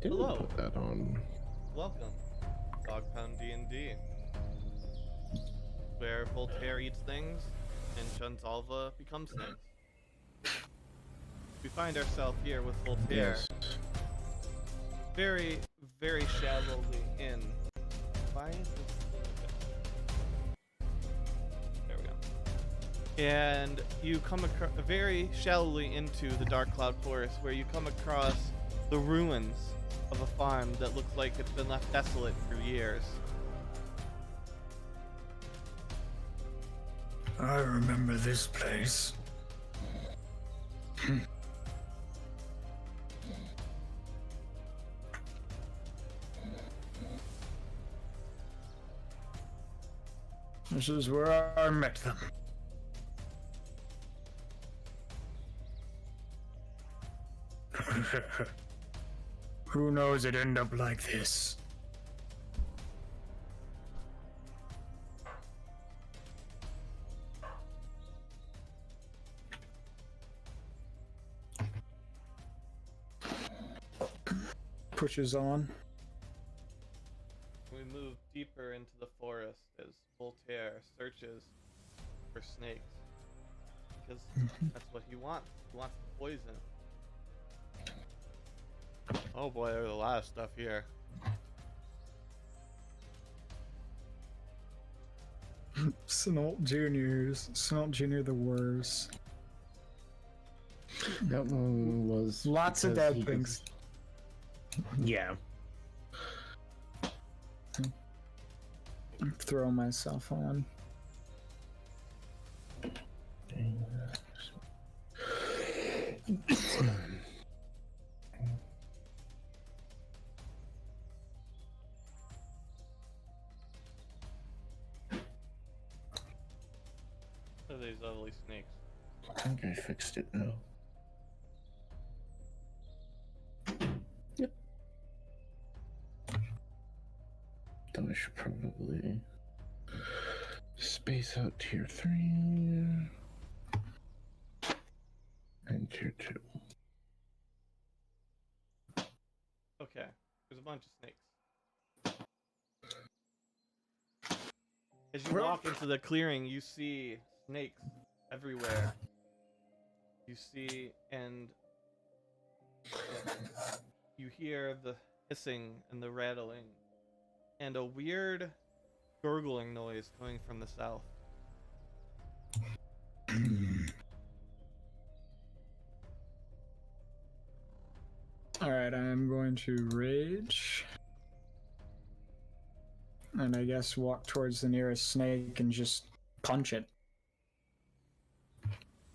didn't Hello. put that on. Welcome, Dog Pound D&D, where Voltaire eats things and Junzalva becomes things. We find ourselves here with Voltaire, Yes. very, very shallowly in. Why is this? There we go. And you come very shallowly into the Dark Cloud Forest, where you come across the ruins of a farm that looks like it's been left desolate for years. I remember this place. This is where I met them. Who knows it'd end up like this? Pushes on. We move deeper into the forest as Voltaire searches for snakes. Because that's what he wants. He wants the poison. Oh boy, there's a lot of stuff here. Snort Jr. the worst. That one was Lots of because dead he things. Yeah. Throw myself on. Look at these ugly snakes. I think I fixed it now. Yep. Then I should probably space out tier 3 and tier 2. Okay, there's a bunch of snakes. As you walk into the clearing, you see snakes everywhere. You see and you hear the hissing and the rattling and a weird gurgling noise coming from the south. Alright, I'm going to rage. And I guess walk towards the nearest snake and just punch it.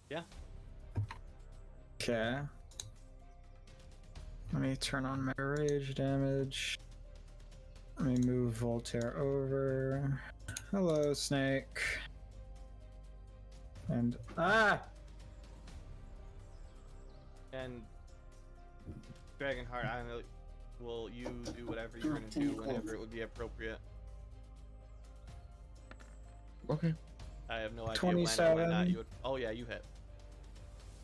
Yeah. Okay. Let me turn on my rage damage. Let me move Voltaire over. Hello, snake. And And Dragonheart, I don't know, will you do whatever you're gonna do whenever it would be appropriate? Okay. I have no idea 27. when or not you would. Oh yeah, you hit.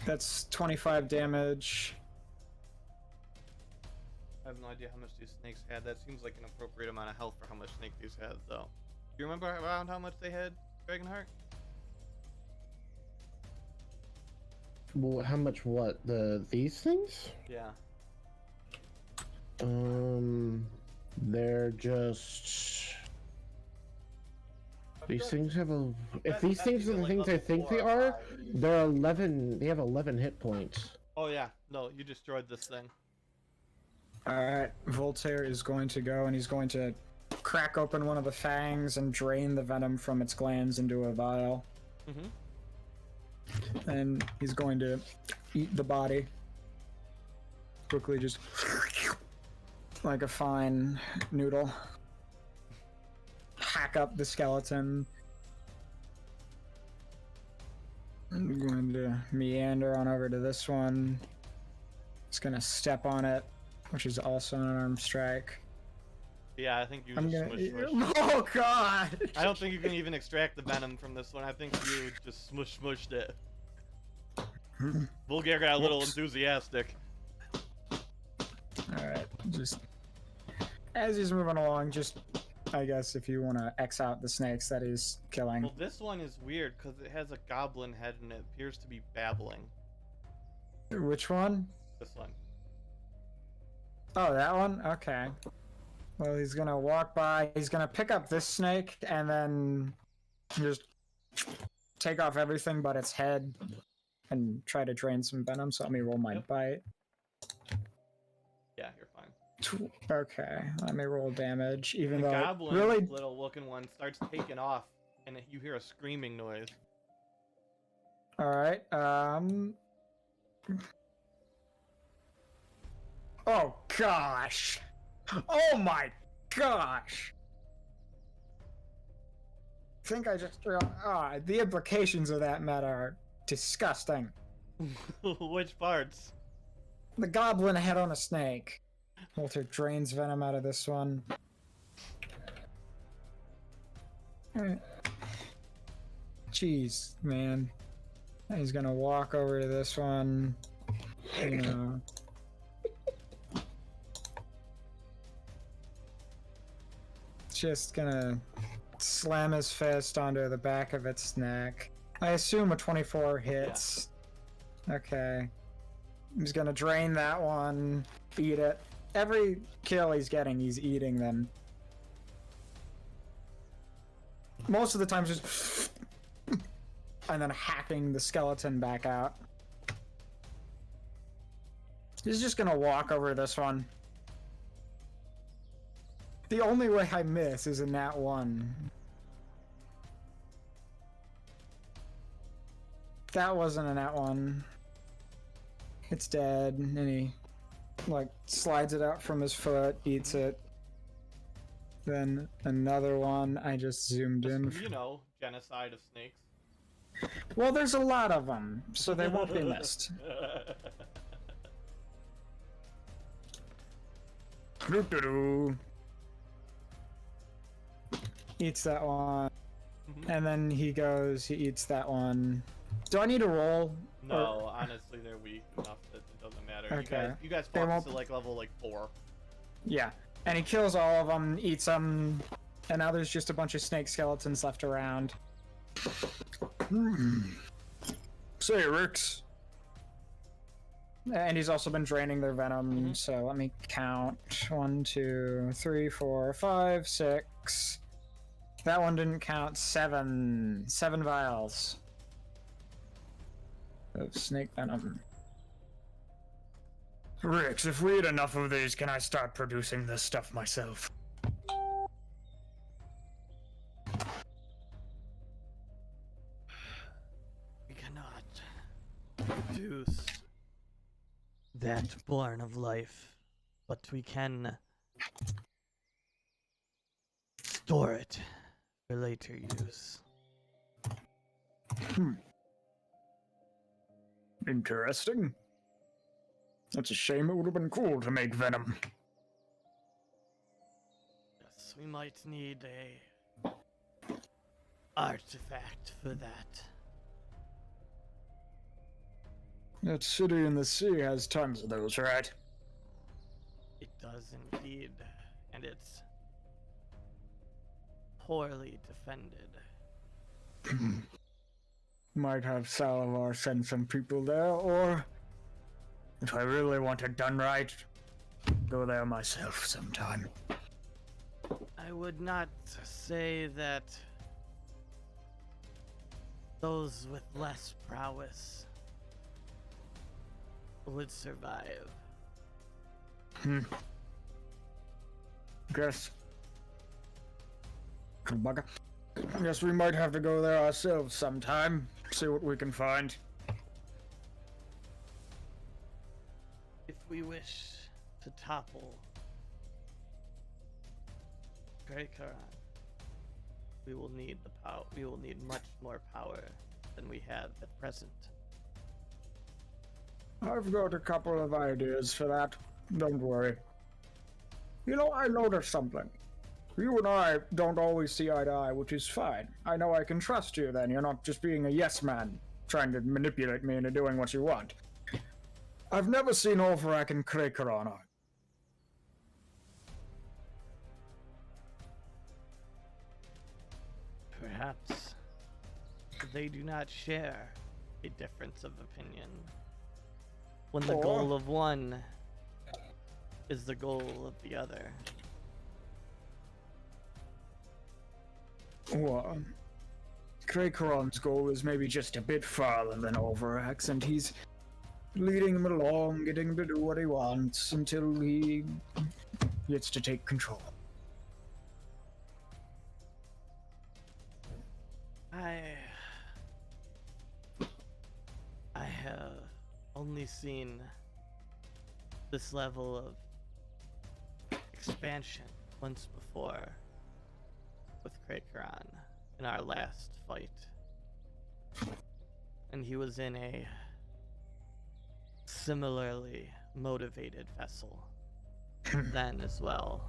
That's 25 damage. I have no idea how much these snakes had. That seems like an appropriate amount of health for how much snake these had, though. Do you remember around how much they had, Dragonheart? Well, how much what? These things? Yeah. They're just... These things have a... If these things are the things I think they are, they're 11... They have 11 hit points. Oh yeah, no, you destroyed this thing. Alright, Voltaire is going to go and he's going to crack open one of the fangs and drain the venom from its glands into a vial. Mm-hmm. And he's going to eat the body. Quickly just like a fine noodle. Hack up the skeleton. I'm going to meander on over to this one. It's gonna step on it, which is also an unarmed strike. Yeah, I think you I'm just gonna. smush. Oh god! I don't think you can even extract the venom from this one. I think you just smushed it. Vulgar got a little enthusiastic. Alright, Just as he's moving along, just I guess if you want to X out the snakes that he's killing. Well, this one is weird because it has a goblin head and it appears to be babbling. Which one? This one. Oh, that one? Okay. Well, he's gonna walk by, he's gonna pick up this snake and then just take off everything but its head and try to drain some venom, so let me roll my bite. Yeah, you're fine. Okay, let me roll damage, even The though goblin, really... little looking one, starts taking off and you hear a screaming noise. Alright, oh gosh! Oh my gosh! I think I just... the implications of that matter are disgusting. Which parts? The goblin head on a snake. Vultear drains venom out of this one. Jeez, man. He's gonna walk over to this one. You know. Just gonna slam his fist onto the back of its neck. I assume a 24 hits. Yeah. Okay. He's gonna drain that one, eat it. Every kill he's getting, he's eating them. Most of the time, just and then hacking the skeleton back out. He's just gonna walk over this one. The only way I miss is in that one. That wasn't in that one. It's dead, and he like slides it out from his foot, eats it. Then another one, I just zoomed in. You know, genocide of snakes. Well, there's a lot of them, so they won't be missed. Eats that one. And then he goes, he eats that one. Do I need to roll? No, honestly, they're weak enough that it doesn't matter. Okay. You guys fought to like level 4. Yeah. And he kills all of them, eats them, and now there's just a bunch of snake skeletons left around. Say, Rix. And he's also been draining their venom, so let me count. 1, 2, 3, 4, 5, 6. That one didn't count. 7 vials of snake venom. Rix, if we eat enough of these, can I start producing this stuff myself? We cannot produce that born of life, but we can store it for later use. Interesting. That's a shame. It would have been cool to make venom. Yes, we might need a artifact for that. That city in the sea has tons of those, right? It does indeed, and it's poorly defended. Might have Salavar send some people there, or if I really want it done right, go there myself sometime. I would not say that those with less prowess would survive. Guess we might have to go there ourselves sometime, see what we can find. If we wish to topple Greykharan, we will need the power. We will need much more power than we have at present. I've got a couple of ideas for that. Don't worry. You know, I noticed something. You and I don't always see eye to eye, which is fine. I know I can trust you then. You're not just being a yes man, trying to manipulate me into doing what you want. I've never seen Ulvarak and Greykharan. Perhaps they do not share a difference of opinion. When the goal of one is the goal of the other. Well, Krakeron's goal is maybe just a bit farther than Overax, and he's leading him along, getting him to do what he wants until he gets to take control. I have only seen this level of expansion once before with Krakeron in our last fight. And he was in a similarly motivated vessel then as well.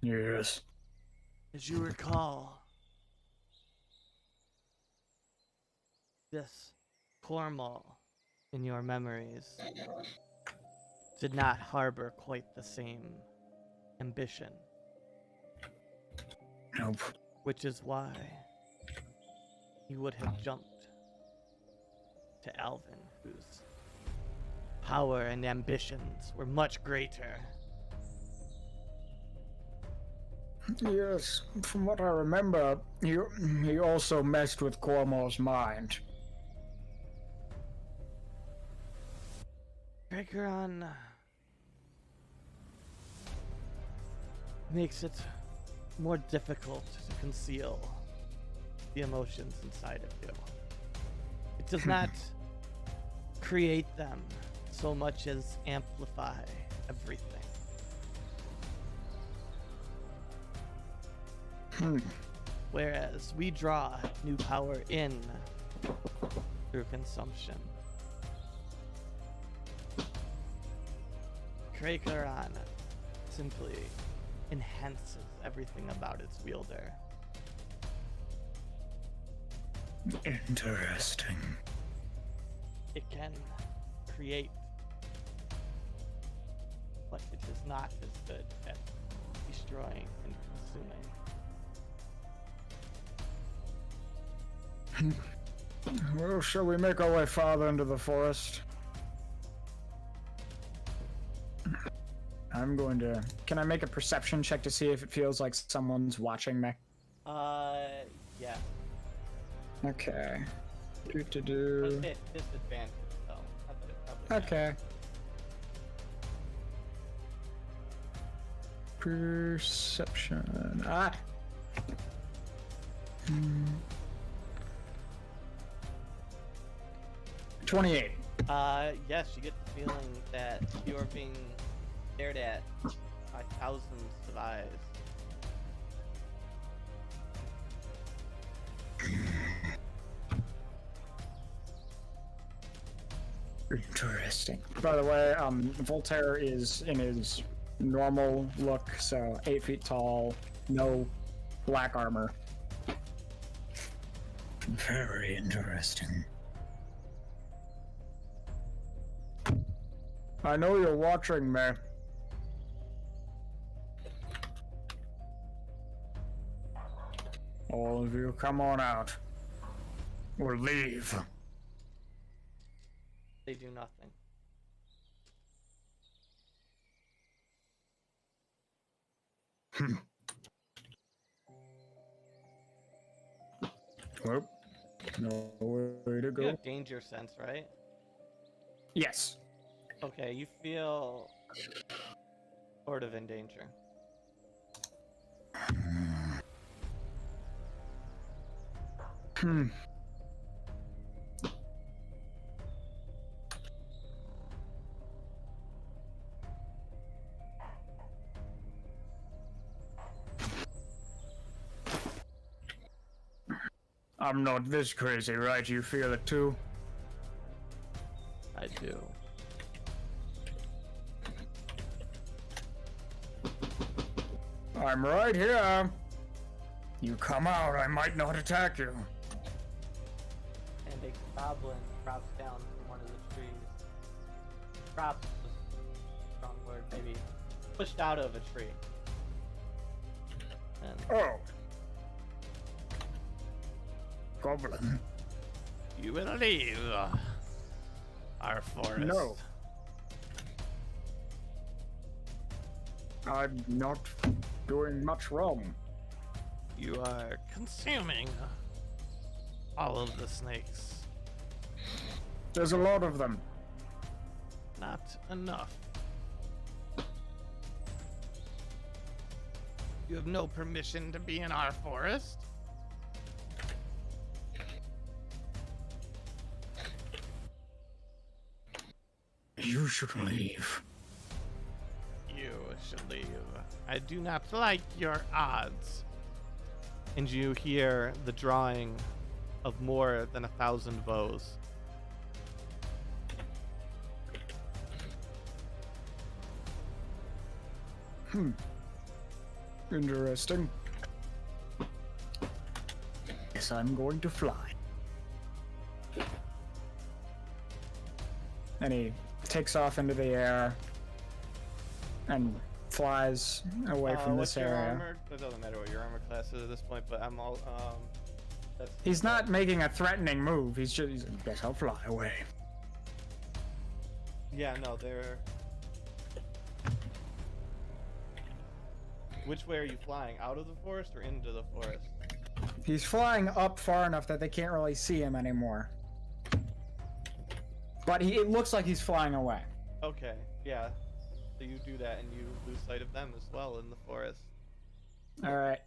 Yes. As you recall, this Cormal in your memories did not harbor quite the same ambition. Nope. Which is why you would have jumped to Alvin, whose power and ambitions were much greater. Yes, from what I remember, he also messed with Cormo's mind. Krakeron makes it more difficult to conceal the emotions inside of you. It does not create them so much as amplify everything. Whereas we draw new power in through consumption. Krakeron simply enhances everything about its wielder. Interesting. It can create, but it is not as good at destroying and consuming. Well, shall we make our way farther into the forest? I'm going to... Can I make a perception check to see if it feels like someone's watching me? Yeah. Okay. But it's disadvantage, though. Okay. Perception. 28. Yes, you get the feeling that you're being stared at by thousands of eyes. Interesting. By the way, Vultear is in his normal look, so 8 feet tall, no black armor. Very interesting. I know you're watching me. All of you, come on out. Or leave. They do nothing. Well, no way to You go. have danger sense, right? Yes. Okay, you feel sort of in danger. I'm not this crazy, right? You feel it too? I do. I'm right here. You come out, I might not attack you. And a goblin drops down from one of the trees. Drops is a strong word, maybe pushed out of a tree. And Oh. Goblin. you will leave our forest. No. I'm not doing much wrong. You are consuming all of the snakes. There's a lot of them. Not enough. You have no permission to be in our forest. You should leave. You should leave. I do not like your odds. And you hear the drawing of more than 1,000 bows. Interesting. Guess I'm going to fly. And he takes off into the air and flies away from What's this your area. armor? It doesn't matter what your armor class is at this point, but I'm all that's He's not making a threatening move. He's just, guess I'll fly away. Yeah, no, they're. Which way are you flying? Out of the forest or into the forest? He's flying up far enough that they can't really see him anymore. But it looks like he's flying away. Okay, yeah. So you do that and you lose sight of them as well in the forest. Alright.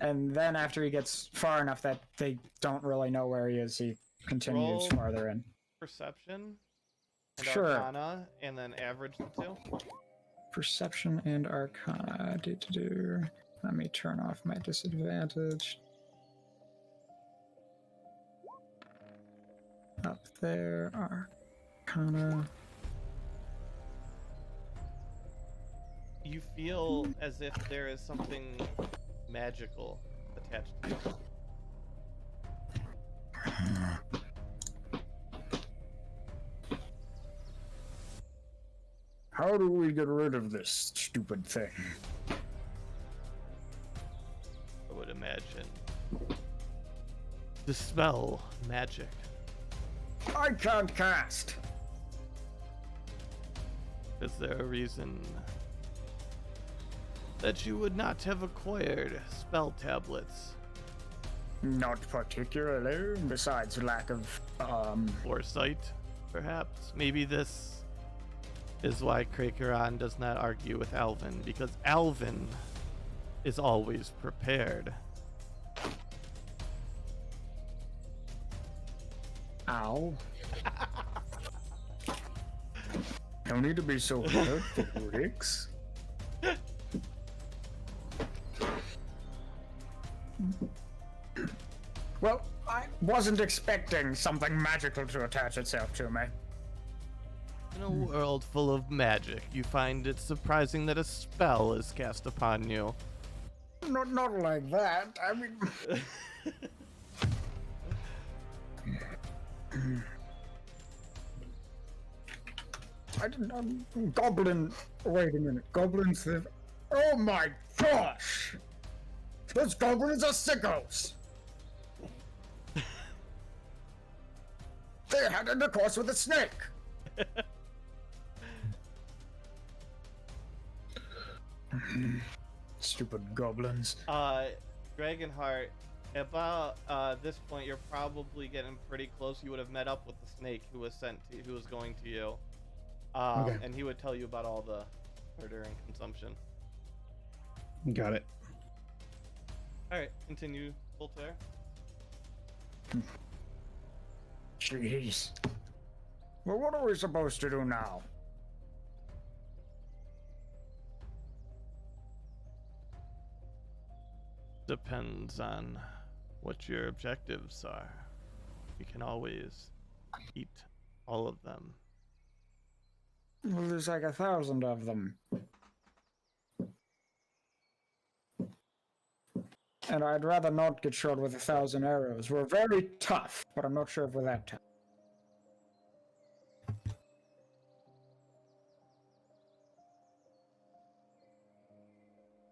And then after he gets far enough that they don't really know where he is, he continues Roll. farther in. Perception and Sure. Arcana, and then average the two. Perception and Arcana. Let me turn off my disadvantage. Up there, Arcana. You feel as if there is something magical attached to you. How do we get rid of this stupid thing? I would imagine. Dispel magic. I can't cast. Is there a reason that you would not have acquired spell tablets? Not particularly, besides lack of, Foresight, perhaps? Maybe this is why Krakeron does not argue with Alvin, because Alvin is always prepared. Ow. No need to be so hurtful, Rix. Well, I wasn't expecting something magical to attach itself to me. In a world full of magic, you find it surprising that a spell is cast upon you. Not like that. I mean... I didn't... Goblin... Wait a minute. Goblins live... Oh my gosh! Those goblins are sickos! They had intercourse with a snake! Stupid goblins. Dragonheart, about this point, you're probably getting pretty close. You would have met up with the snake who was going to you. Okay. And he would tell you about all the murder and consumption. Got it. Alright, continue, Vultear. Jeez. Well, what are we supposed to do now? Depends on what your objectives are. You can always eat all of them. Well, there's like 1,000 of them. And I'd rather not get shot with 1,000 arrows. We're very tough, but I'm not sure if we're that tough.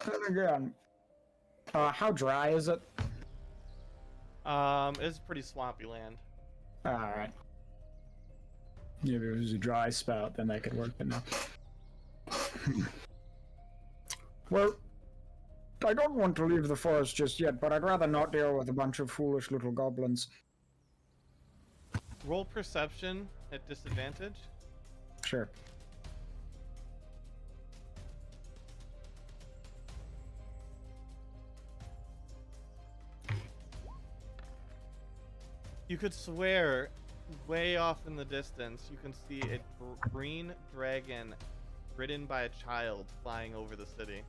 And again, How dry is it? It's pretty swampy land. Alright. If it was a dry spout, then that could work, but no. Well, I don't want to leave the forest just yet, but I'd rather not deal with a bunch of foolish little goblins. Roll perception at disadvantage. Sure. You could swear, way off in the distance, you can see a green dragon ridden by a child flying over the city.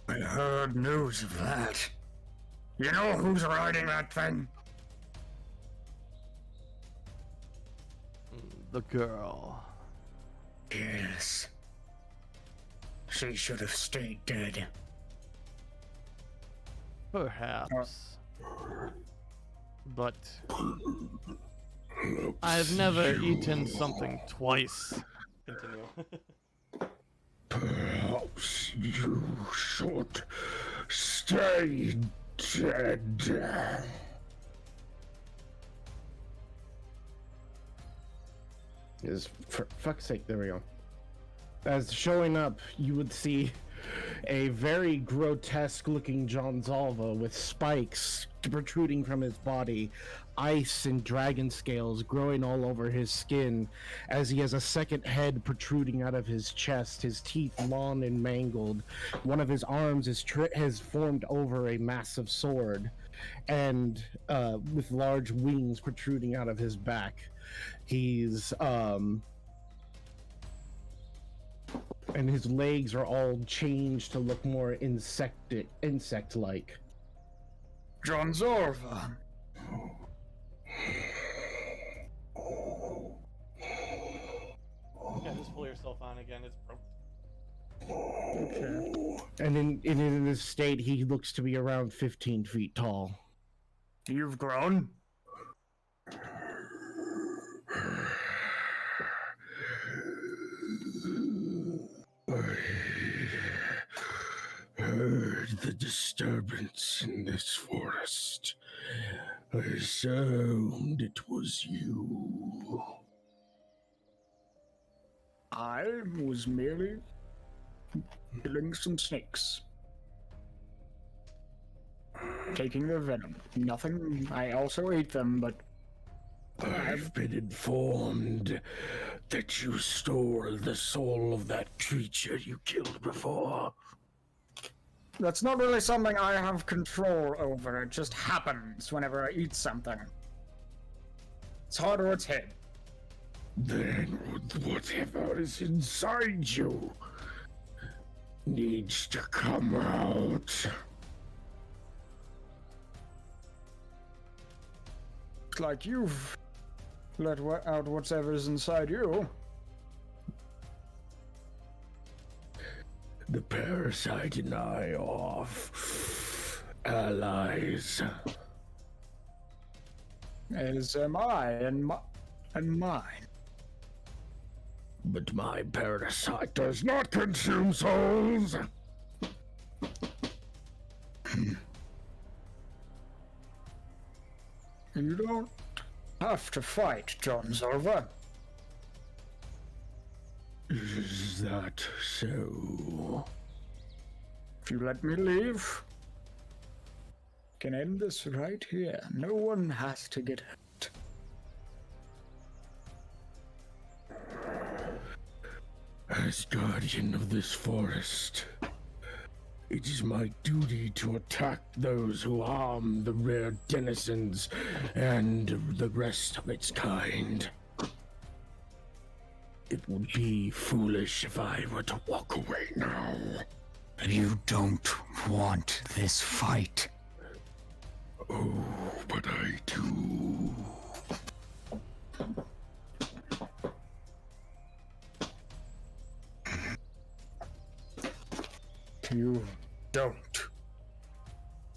I heard news of that. You know who's riding that thing? The girl. Yes. She should have stayed dead. Perhaps. But I've never eaten something twice. Continue. Perhaps you should stay dead. For fuck's sake, there we go. As showing up, you would see a very grotesque looking John Zalva with spikes protruding from his body, ice and dragon scales growing all over his skin, as he has a second head protruding out of his chest, his teeth long and mangled. One of his arms has formed over a massive sword, and with large wings protruding out of his back. He's and his legs are all changed to look more insect-like. John Zorva. Yeah, just pull yourself on again. It's broke. Okay. And in this state, he looks to be around 15 feet tall. You've grown? I heard the disturbance in this forest. I assumed it was you. I was merely killing some snakes. Taking their venom. Nothing. I also ate them, but I've been informed that you stole the soul of that creature you killed before. that's not really something I have control over. It just happens whenever I eat something. It's heart or it's head. Then whatever is inside you needs to come out. It's like you've let out whatever's inside you. The parasite and I are allies. As am I and mine. But my parasite does not consume souls. You don't have to fight, John Zorva. Is that so? If you let me leave, can end this right here. No one has to get hurt. As guardian of this forest, it is my duty to attack those who harm the rare denizens and the rest of its kind. It would be foolish if I were to walk away now. You don't want this fight. Oh, but I do. You don't.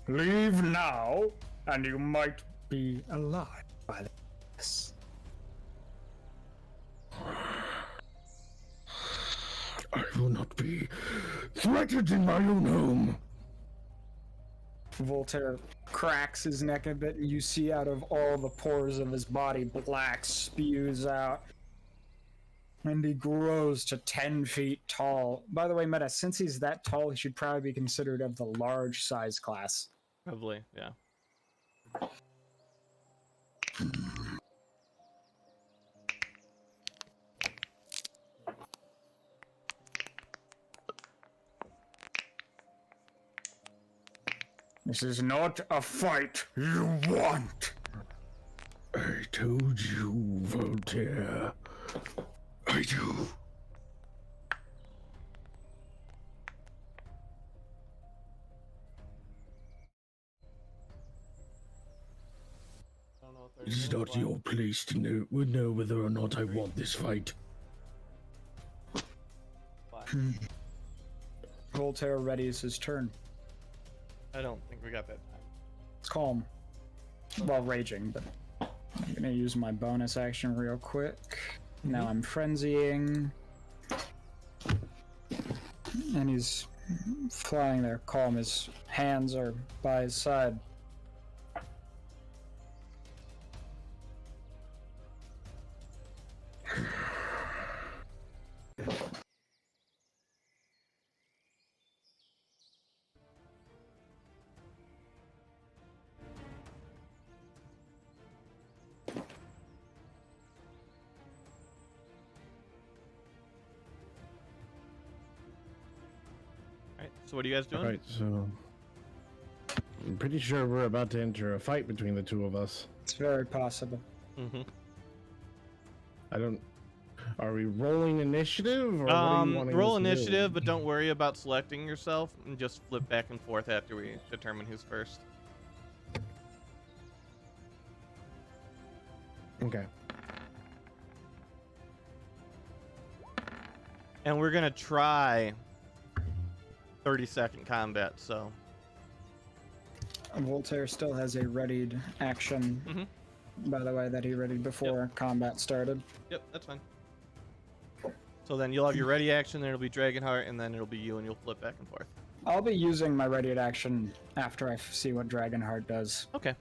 Leave now, and you might be alive by this. I will not be threatened in my own home. Vultear cracks his neck a bit, and you see out of all the pores of his body, black spews out. And he grows to 10 feet tall. By the way, Meta, since he's that tall, he should probably be considered of the large size class. Probably, yeah. This is not a fight you want. I told you, Vultear. I do. It's not your place to know whether or not I want this fight. Vultear readies his turn. I don't think we got that time. It's calm. Well, raging, but I'm gonna use my bonus action real quick. Now I'm frenzying. And he's flying there calm. His hands are by his side. Alright, so what are you guys doing? Alright, so... I'm pretty sure we're about to enter a fight between the two of us. It's very possible. Mm-hmm. I don't... Are we rolling initiative, or what are you wanting roll us to do? initiative, but don't worry about selecting yourself, and just flip back and forth after we determine who's first. Okay. And we're gonna try 30-second combat, so... Vultear still has a readied action, by the way, that he readied before combat started. Yep, that's fine. So then you'll have your ready action, then it'll be Dragonheart, and then it'll be you, and you'll flip back and forth. I'll be using my readied action after I see what Dragonheart does. Okay.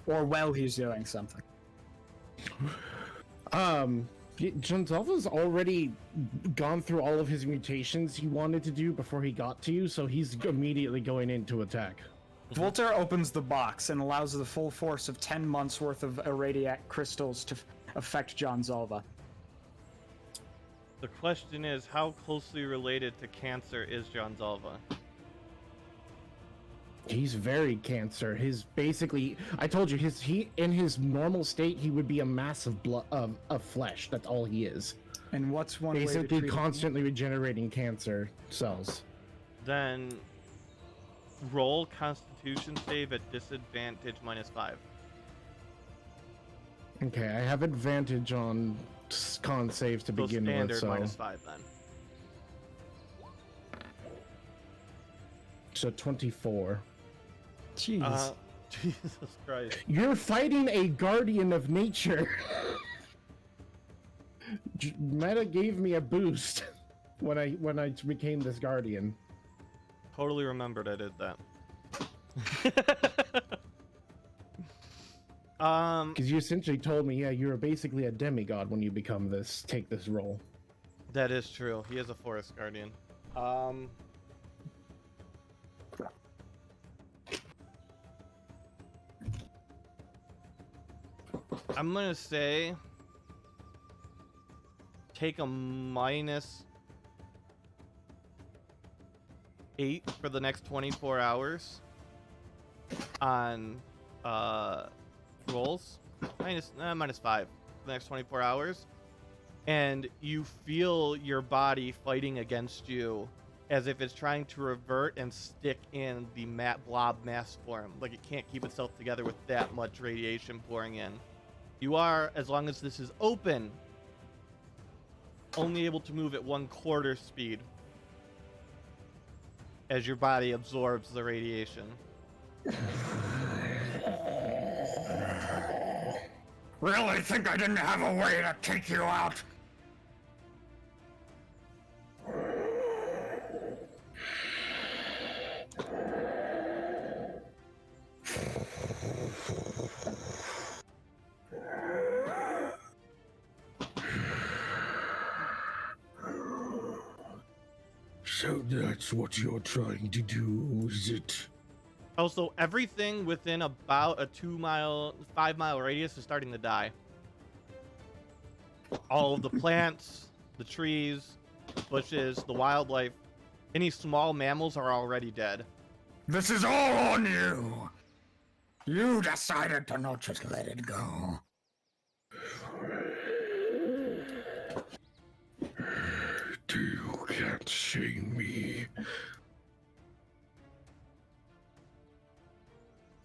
Or while he's doing something. Jonzalva's already gone through all of his mutations he wanted to do before he got to you, so he's immediately going in to attack. Vultear opens the box and allows the full force of 10 months worth of irradiate crystals to affect Jonzalva. The question is, how closely related to cancer is Jonzalva? He's very cancer. His basically, I told you, in his normal state he would be a mass of blood of flesh. That's all he is. And what's one way to Basically, treat constantly regenerating cancer cells. Then roll Constitution save at disadvantage -5. Okay, I have advantage on con saves to So begin standard with. So -5 then. so 24. Jeez. Jesus Christ. You're fighting a guardian of nature. Meta gave me a boost when I became this guardian. Totally remembered I did that. Because you essentially told me, yeah, you're basically a demigod when you become this, take this role. That is true. He is a forest guardian. I'm gonna say take a -8 for the next 24 hours on rolls. -5 for the next 24 hours. And you feel your body fighting against you as if it's trying to revert and stick in the blob mass form. Like it can't keep itself together with that much radiation pouring in. You are, as long as this is open, only able to move at 1/4 speed as your body absorbs the radiation. Really think I didn't have a way to take you out? So that's what you're trying to do, is it? Also, everything within about a 5 mile radius is starting to die. All of the plants, the trees, the bushes, the wildlife, any small mammals are already dead. This is all on you! You decided to not just let it go. You can't shame me.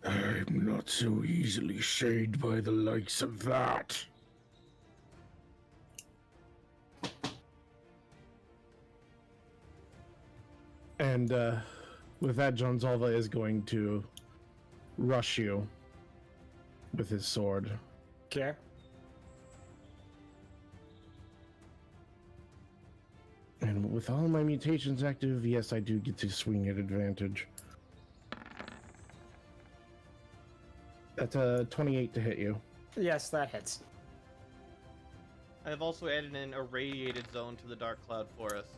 I'm not so easily shamed by the likes of that. And with that, John Zalva is going to rush you with his sword. Okay. And with all my mutations active, yes, I do get to swing at advantage. That's a 28 to hit you. Yes, that hits. I have also added an irradiated zone to the Dark Cloud Forest.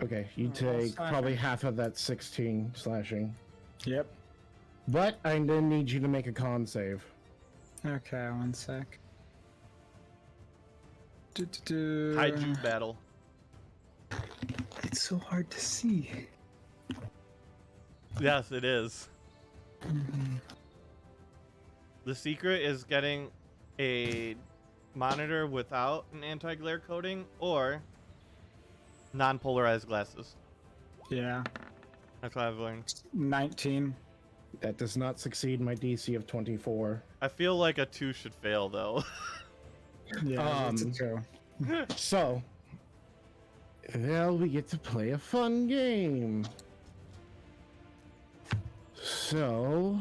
Okay, you take probably half of that 16 slashing. Yep. But I then need you to make a con save. Okay, one sec. Kaiju battle. It's so hard to see. Yes, it is. The secret is getting a monitor without an anti-glare coating or non-polarized glasses. Yeah. That's what I've learned. 19. That does not succeed my DC of 24. I feel like a 2 should fail though. Yeah, it's a 2. So, well, we get to play a fun game. So,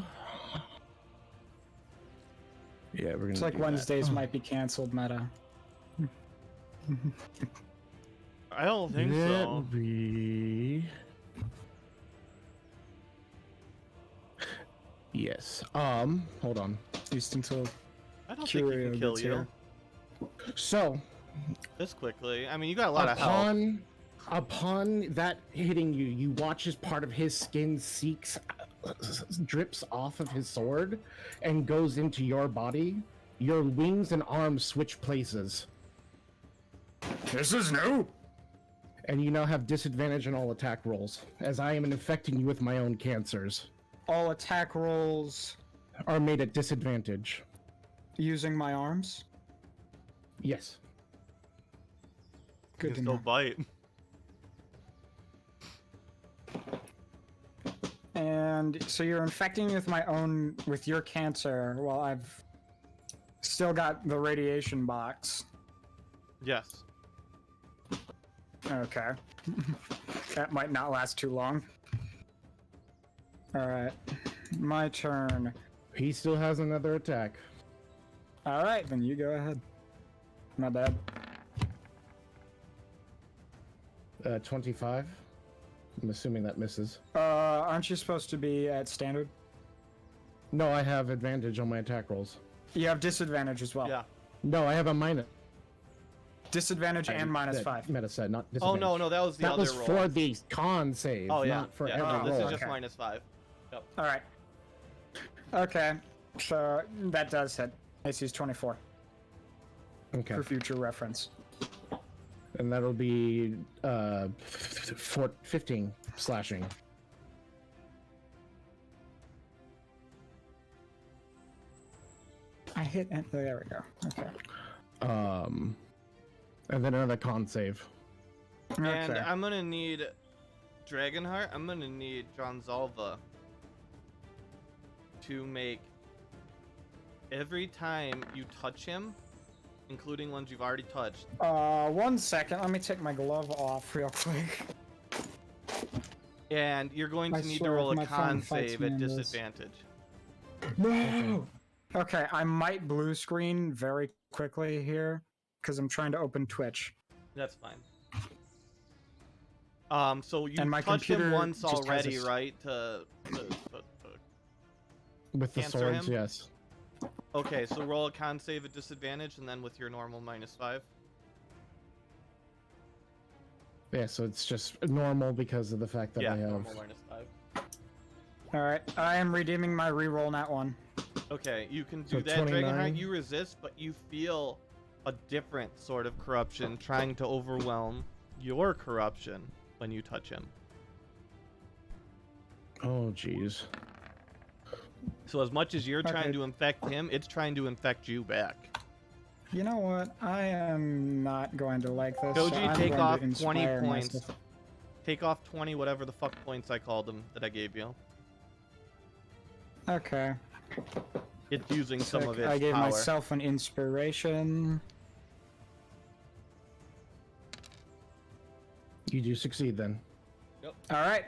yeah, we're gonna. It's like do that. Wednesdays might be canceled meta. I don't think That'll so. be. Yes. Hold on. At least until I don't think he Curio can kill gets you here. So, this quickly. I mean, you got a lot of health. upon that hitting you, you watch as part of his skin drips off of his sword and goes into your body. Your wings and arms switch places, This is new. and you now have disadvantage on all attack rolls, as I am infecting you with my own cancers. all attack rolls Are made at disadvantage. using my arms. Yes. Good You to still know. bite. And so you're infecting me with your cancer while I've still got the radiation box. Yes. Okay. That might not last too long. Alright. My turn. He still has another attack. Alright, then you go ahead. My bad. 25. I'm assuming that misses. Aren't you supposed to be at standard? No, I have advantage on my attack rolls. You have disadvantage as well. Yeah. No, I have a minus. Disadvantage and minus 5. Meta said, not Oh disadvantage. no, that was the That other was roll. for the con save, Oh yeah. not for yeah. every No, this roll. is just Okay. -5. Yep. Alright. Okay. So that does hit. AC's 24 Okay. for future reference. And that'll be 15 slashing. I hit and there we go. Okay. And then another con save. And Okay. I'm gonna need Dragonheart. I'm gonna need John Zalva to make every time you touch him, including ones you've already touched. 1 second. Let me take my glove off real quick. And you're going to I need to swear, roll if a my con phone fights save me at in this. disadvantage. No. Okay, I might blue screen very quickly here because I'm trying to open Twitch. That's fine. So you And my touched him computer once just has already, this- right? To With the Answer swords, him? yes. Okay, so roll a con save at disadvantage, and then with your normal -5. Yeah, so it's just normal because of the fact that Yeah, I have. normal -5. All right, I am redeeming my reroll nat 1. Okay, you can So do that, 29? Dragonheart. You resist, but you feel a different sort of corruption trying to overwhelm your corruption when you touch him. Oh, jeez. So as much as you're trying Okay. to infect him, it's trying to infect you back. You know what? I am not going to like this. Doji, so I'm take going off to 20 inspire points. myself. Take off 20 whatever the fuck points I called them that I gave you. Okay. It's using some Sick. of its I gave power. myself an inspiration. You do succeed then. All right.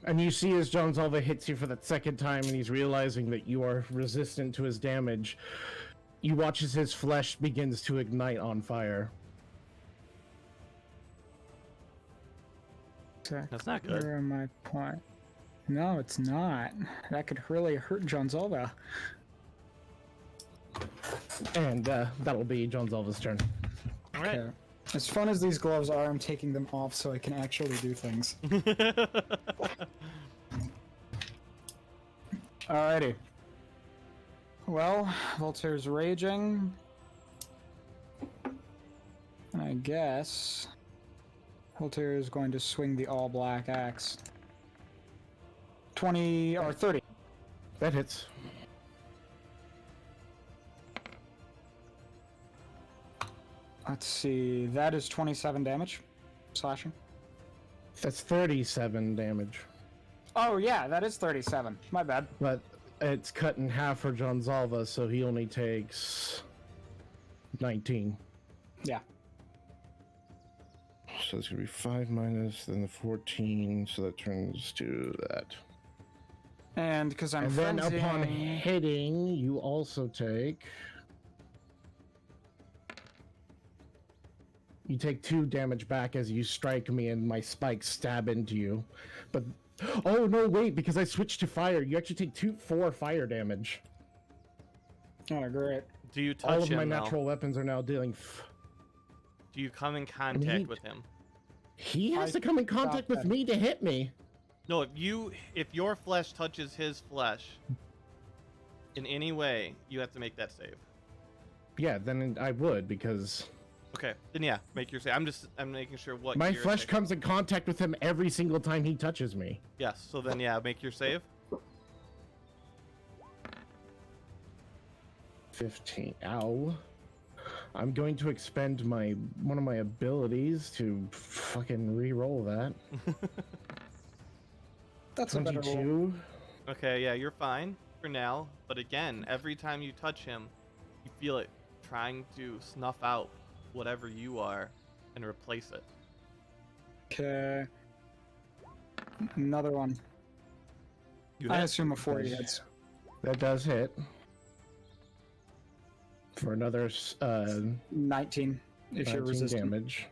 And you see as John Zalva hits you for that second time and he's realizing that you are resistant to his damage, you watch as his flesh begins to ignite on fire. Sick. That's not good. Where am I point? No, it's not. That could really hurt John Zolva. And that'll be John Zalva's turn. All right. Okay. As fun as these gloves are, I'm taking them off so I can actually do things. Alrighty. Well, Vultear's raging. And I guess Vultear is going to swing the all-black axe. 20 or 30. That hits. Let's see. That is 27 damage. Slashing. That's 37 damage. Oh, yeah, that is 37. My bad. But it's cut in half for John Zalva, so he only takes 19. Yeah. So it's gonna be 5 minus then the 14, so that turns to that. And because I'm And then upon frenzying- hitting, you also take. You take 2 damage back as you strike me and my spikes stab into you. But oh no, wait, because I switched to fire, you actually take 4 fire damage. Oh, great. Do you touch All of him my now? natural weapons are now dealing. Do you come in contact he- with him? He has I to come in contact thought with that- me to hit me. No, if your flesh touches his flesh in any way, you have to make that save. Yeah, then I would because Okay, then yeah, make your save. I'm making sure what my your flesh save- comes in contact with him every single time he touches me. Yes, so then yeah, make your save. 15. Ow. I'm going to expend one of my abilities to fucking re-roll that. That's a better roll. 22. Okay, yeah, you're fine for now. But again, every time you touch him, you feel it trying to snuff out whatever you are and replace it. Okay. Another one. You I hit. assume a 40 hits. That does hit. For another 19 if you're 19 resistant. damage.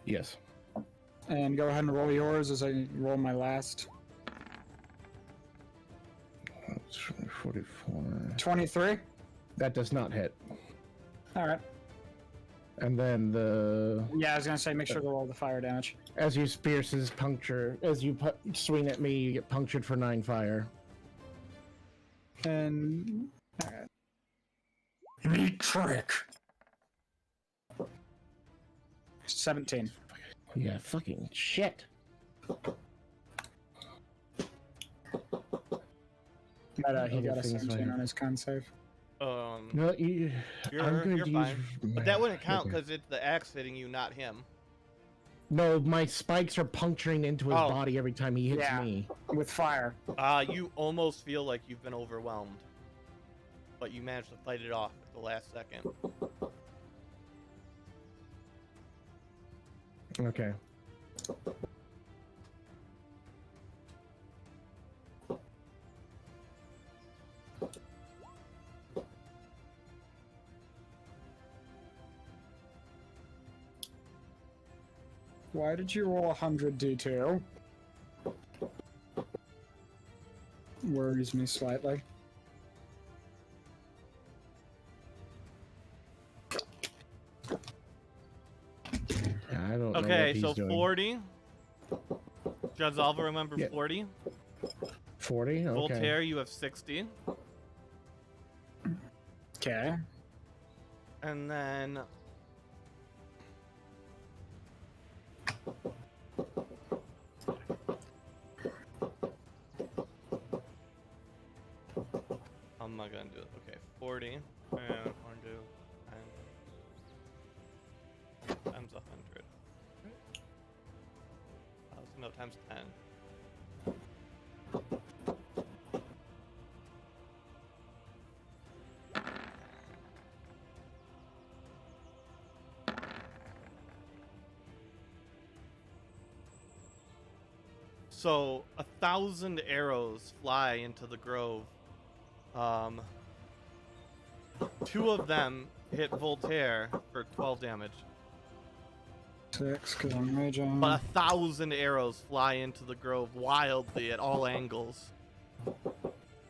Yes. And go ahead and roll yours as I roll my last. That's 44. 23. That does not hit. All right. And then Yeah, I was gonna say make sure to roll the fire damage. as you pierces puncture, as you swing at me, you get punctured for 9 fire. And all right. Neat trick. 17. Yeah, fucking shit. But he Other got a things 17 I- on his con save. No, you're You're fine. But that wouldn't count Okay. because it's the axe hitting you, not him. No, my spikes are puncturing into his Oh. body every time he hits Yeah. me. With fire. You almost feel like you've been overwhelmed, but you managed to fight it off at the last second. Okay. Why did you roll 100 D2? Worries me slightly. I don't know what Okay, he's so doing. 40. Jadzalva, remember Yeah. 40. 40? Okay. Voltaire, you have 60. Okay. And then how am I gonna do it? Okay, 40 and 100 and times 100. No, times 10. So 1,000 arrows fly into the grove. 2 of them hit Voltaire for 12 damage. 6, because I'm raging. But 1,000 arrows fly into the grove wildly at all angles.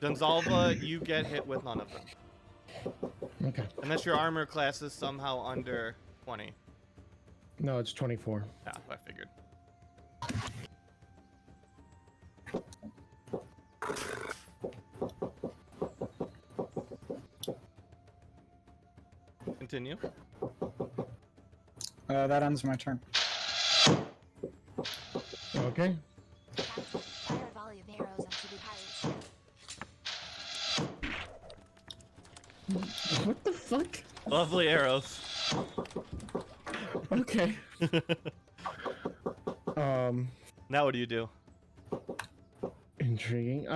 Gonzalva, you get hit with none of them. Okay. Unless your armor class is somehow under 20. No, it's 24. Yeah, I figured. Continue. That ends my turn. Okay. Fire a volley of arrows onto the pirates. What the fuck? Lovely arrows. Okay. Now what do you do? Intriguing.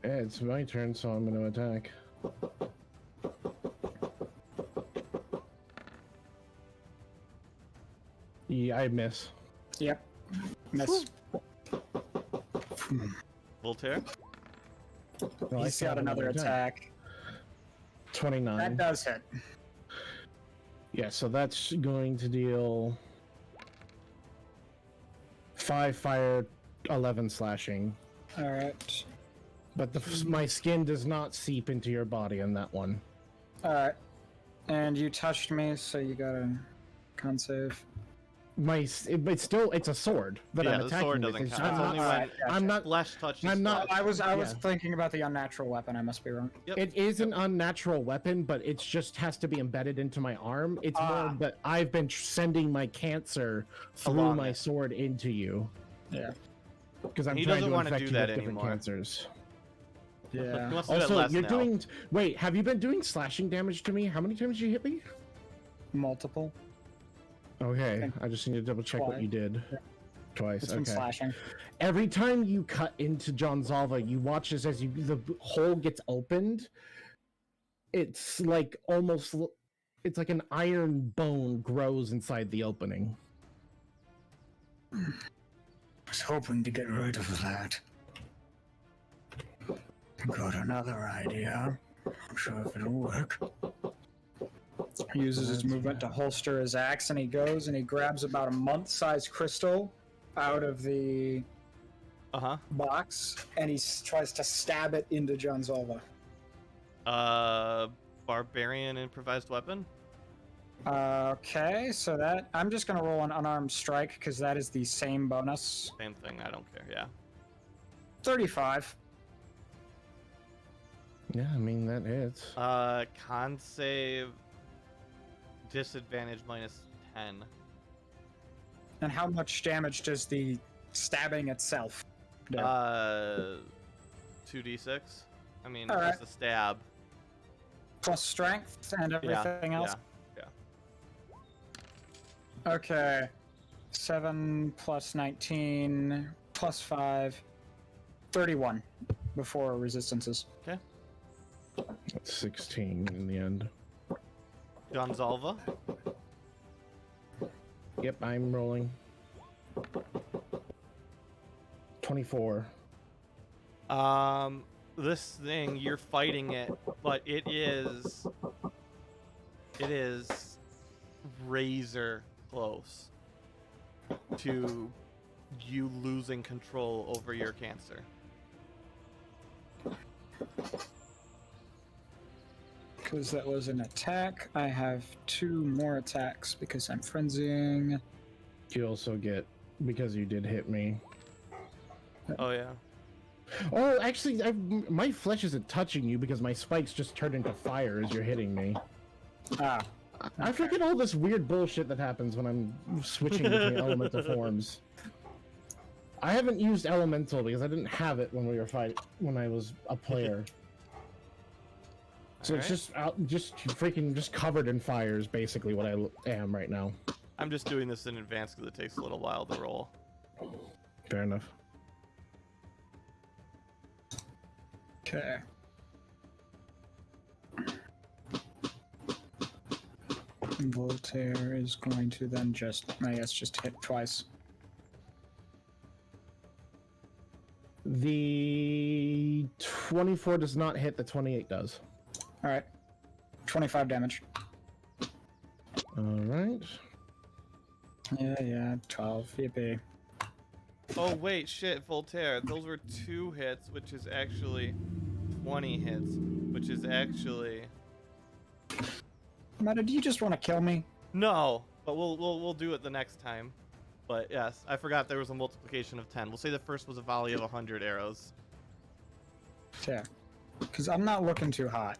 It's my turn, so I'm gonna attack. Yeah, I miss. Yep. Miss. Voltaire? Well, I He's still got have another attack. 29. That does hit. Yeah, so that's going to deal 5 fire, 11 slashing. Alright. But my skin does not seep into your body on that one. Alright. And you touched me, so you got a con save. It's a sword that Yeah, I'm the attacking sword with. doesn't It's count. It's not- only when Alright, gotcha. I'm not. flesh touches I'm not- flesh. I was Yeah. thinking about the unnatural weapon. I must be wrong. Yep. It is an unnatural weapon, but it just has to be embedded into my arm. It's more that I've been sending my cancer through Along my it. sword into you. Yeah. Because I'm He trying doesn't to wanna infect do you that with different anymore. cancers. Yeah. He wants to do that Also, less you're now. doing. Wait, have you been doing slashing damage to me? How many times did you hit me? Multiple. Okay, think I just need to double check what twice. you did. Yeah. Twice. It's been Okay. slashing. Every time you cut into John Zalva, you watch as the hole gets opened. It's like it's like an iron bone grows inside the opening. I was hoping to get rid of that. Got another idea. I'm sure if it'll work. He uses his That's movement to holster his axe, and he goes and he grabs about a month-sized crystal out of the Uh-huh. box, and he tries to stab it into John Zalva. Barbarian improvised weapon? Okay, so that I'm just gonna roll an unarmed strike because that is the same bonus. Same thing, I don't care, yeah. 35. Yeah, I mean that hits. Con save disadvantage -10. And how much damage does the stabbing itself do? 2d6. I mean, Alright. just a stab. Plus strength and everything else? Yeah. Okay. 7 plus 19 plus 5. 31 before resistances. Okay. That's 16 in the end. John Zalva. Yep, I'm rolling. 24. This thing, you're fighting it, but it is razor close to you losing control over your cancer. Because that was an attack, I have 2 more attacks because I'm frenzying. You also get, because you did hit me. Oh yeah. Oh, actually, my flesh isn't touching you because my spikes just turn into fire as you're hitting me. Ah, I forget all this weird bullshit that happens when I'm switching between elemental forms. I haven't used elemental because I didn't have it when when I was a player. So it's just freaking covered in fire is basically what I am right now. I'm just doing this in advance because it takes a little while to roll. Fair enough. okay. Vultear is going to then I guess, just hit twice. The 24 does not hit, the 28 does. Alright. 25 damage. Alright. Yeah, 12. Yippee. Oh wait, shit, Vultear. Those were 2 hits, which is actually 20 hits, which is actually Meta, do you just want to kill me? no. But we'll do it the next time. But yes, I forgot there was a multiplication of 10. We'll say the first was a volley of 100 arrows. Yeah. Because I'm not looking too hot.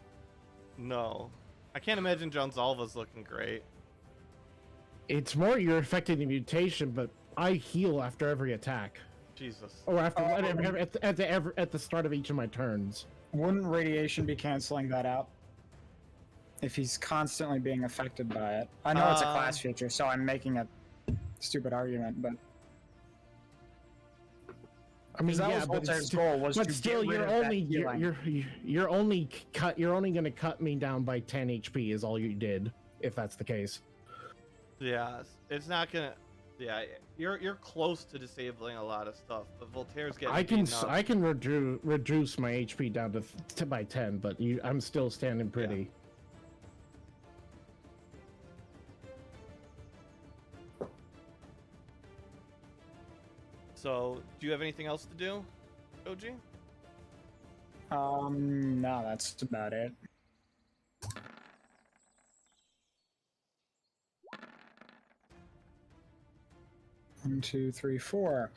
No, I can't imagine John Zalva's looking great. It's more you're affecting the mutation, but I heal after every attack. Jesus. Or after at the start of each of my turns. Wouldn't radiation be canceling that out? If he's constantly being affected by it. I know it's a class feature, so I'm making a stupid argument, but I mean, that yeah, was Voltaire's goal, was but to still, get rid you're of that only healing. you're only gonna cut me down by 10 HP is all you did, if that's the case. Yeah, it's not gonna. Yeah, you're close to disabling a lot of stuff, but Voltaire's getting. I can reduce my HP down to by 10, but I'm still standing pretty. So, do you have anything else to do, OG? No, that's about it. One, 2, 3, 4.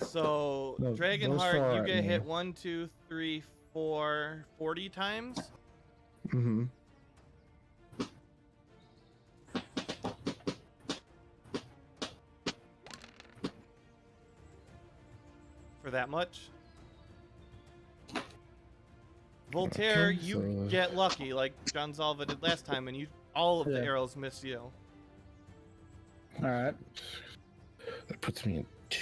So, No, those Dragonheart, four you aren't get me. hit 1, 2, 3, 4, 40 times. Mm-hmm. For that much. Vultear, Okay, you so- get lucky like John Zalva did last time, and all of the Yeah. arrows miss you. Alright. That puts me in 2.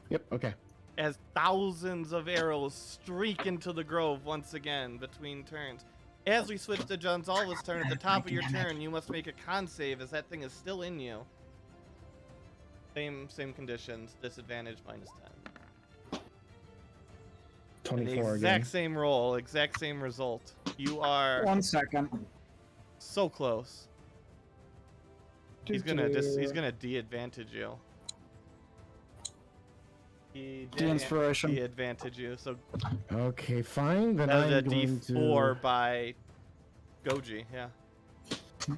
Yep. Okay. As thousands of arrows streak into the grove once again between turns. As we switch to John Zalva's turn, at the top of your turn, you must make a con save as that thing is still in you. Same conditions, disadvantage -10. 24 The again. exact same roll, exact same result. You are 1 second. so close. He's gonna de-advantage you. He did De-inspiration. de-advantage you, so Okay, fine. Then that was a I'm going D4 to. by Goji, yeah.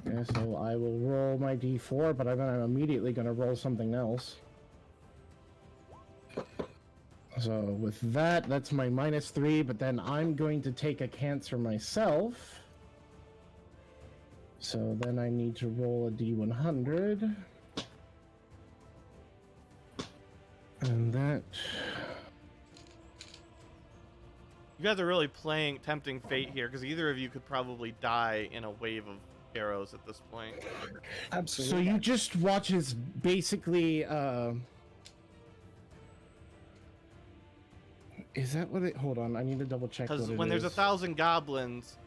Yeah, so I will roll my D4, but then I'm immediately going to roll something else. So with that, that's my -3, but then I'm going to take a cancer myself. So then I need to roll a D100. And that... You guys are really playing tempting fate here, because either of you could probably die in a wave of arrows at this point. Absolutely. So you just watch as basically, is that what it... Hold on, I need to double check what Because it when there's is. 1,000 goblins,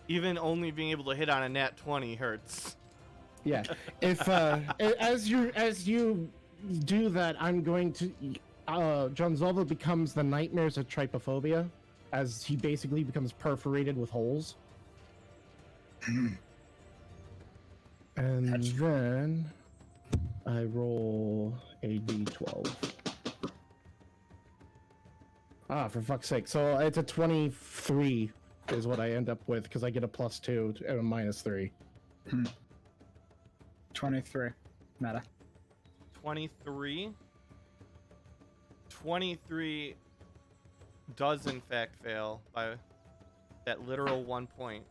even only being able to hit on a nat 20 hurts. Yeah. If as you do that, I'm going to John Zolva becomes the nightmares of trypophobia, as he basically becomes perforated with holes. And then I roll a d12. Ah, for fuck's sake. So it's a 23 is what I end up with, because I get a +2 and a -3. 23. Meta. 23. 23 does in fact fail by that literal 1 point.